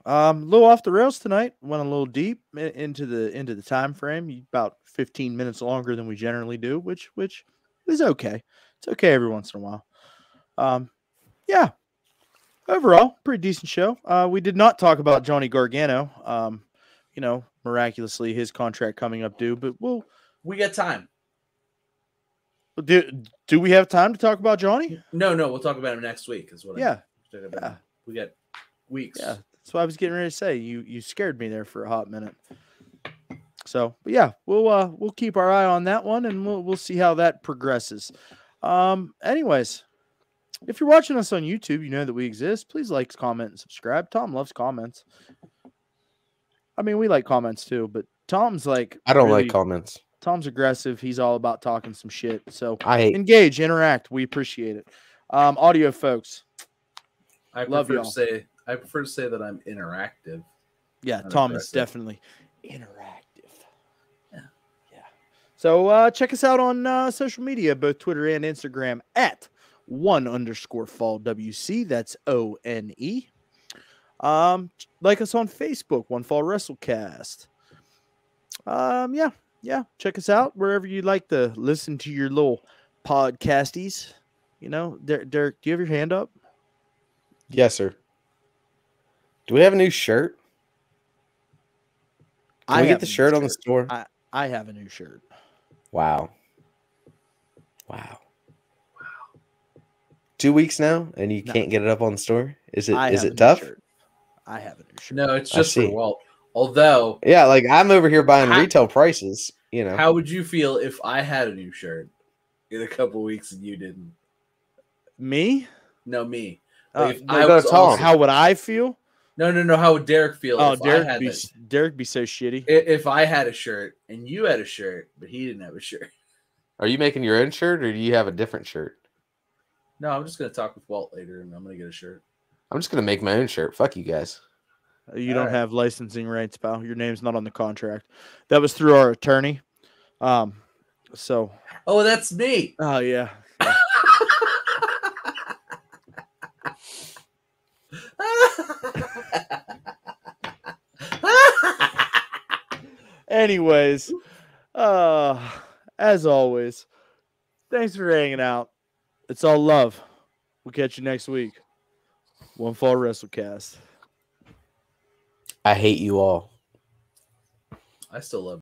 A little off the rails tonight. Went a little deep into the time frame. About 15 minutes longer than we generally do, which is okay. It's okay every once in a while. Yeah. Overall, pretty decent show. We did not talk about Johnny Gargano. Miraculously his contract coming up due, but we got time. Do we have time to talk about Johnny? No, we'll talk about him next week. Is what? Yeah. We got weeks. Yeah, that's what I was getting ready to say. You scared me there for a hot minute. So, but yeah, we'll keep our eye on that one, and we'll see how that progresses. Anyways, if you're watching us on YouTube, you know that we exist. Please like, comment, and subscribe. Tom loves comments. I mean, we like comments too, but Tom's like I don't like comments. Tom's aggressive. He's all about talking some shit. So engage, interact. We appreciate it. Audio folks. I prefer to say that I'm interactive. Yeah, Tom is definitely interactive. Yeah. So check us out on social media, both Twitter and Instagram at @1_Fall WC. That's ONE. Like us on Facebook, One Fall WrestleCast. Yeah. Check us out wherever you like to listen to your little podcasties. You know, Derek, do you have your hand up? Yes, sir. Do we have a new shirt? Can we get the shirt on the store? I have a new shirt. Wow. 2 weeks now, and you can't get it up on the store? Is it tough? I have a new shirt. No, it's just for Walt. Although, yeah, like I'm over here buying retail prices. You know, how would you feel if I had a new shirt in a couple weeks and you didn't? Me? No, me. Like how would I feel? No. How would Derek feel? Oh, Derek be so shitty. If I had a shirt and you had a shirt, but he didn't have a shirt. Are you making your own shirt, or do you have a different shirt? No, I'm just gonna talk with Walt later, and I'm gonna get a shirt. I'm just gonna make my own shirt. Fuck you guys. You don't have licensing rights, pal. Your name's not on the contract. That was through our attorney. So. Oh, that's me. Oh yeah. Anyways, as always, thanks for hanging out. It's all love. We'll catch you next week. One Fall WrestleCast. I hate you all. I still love you.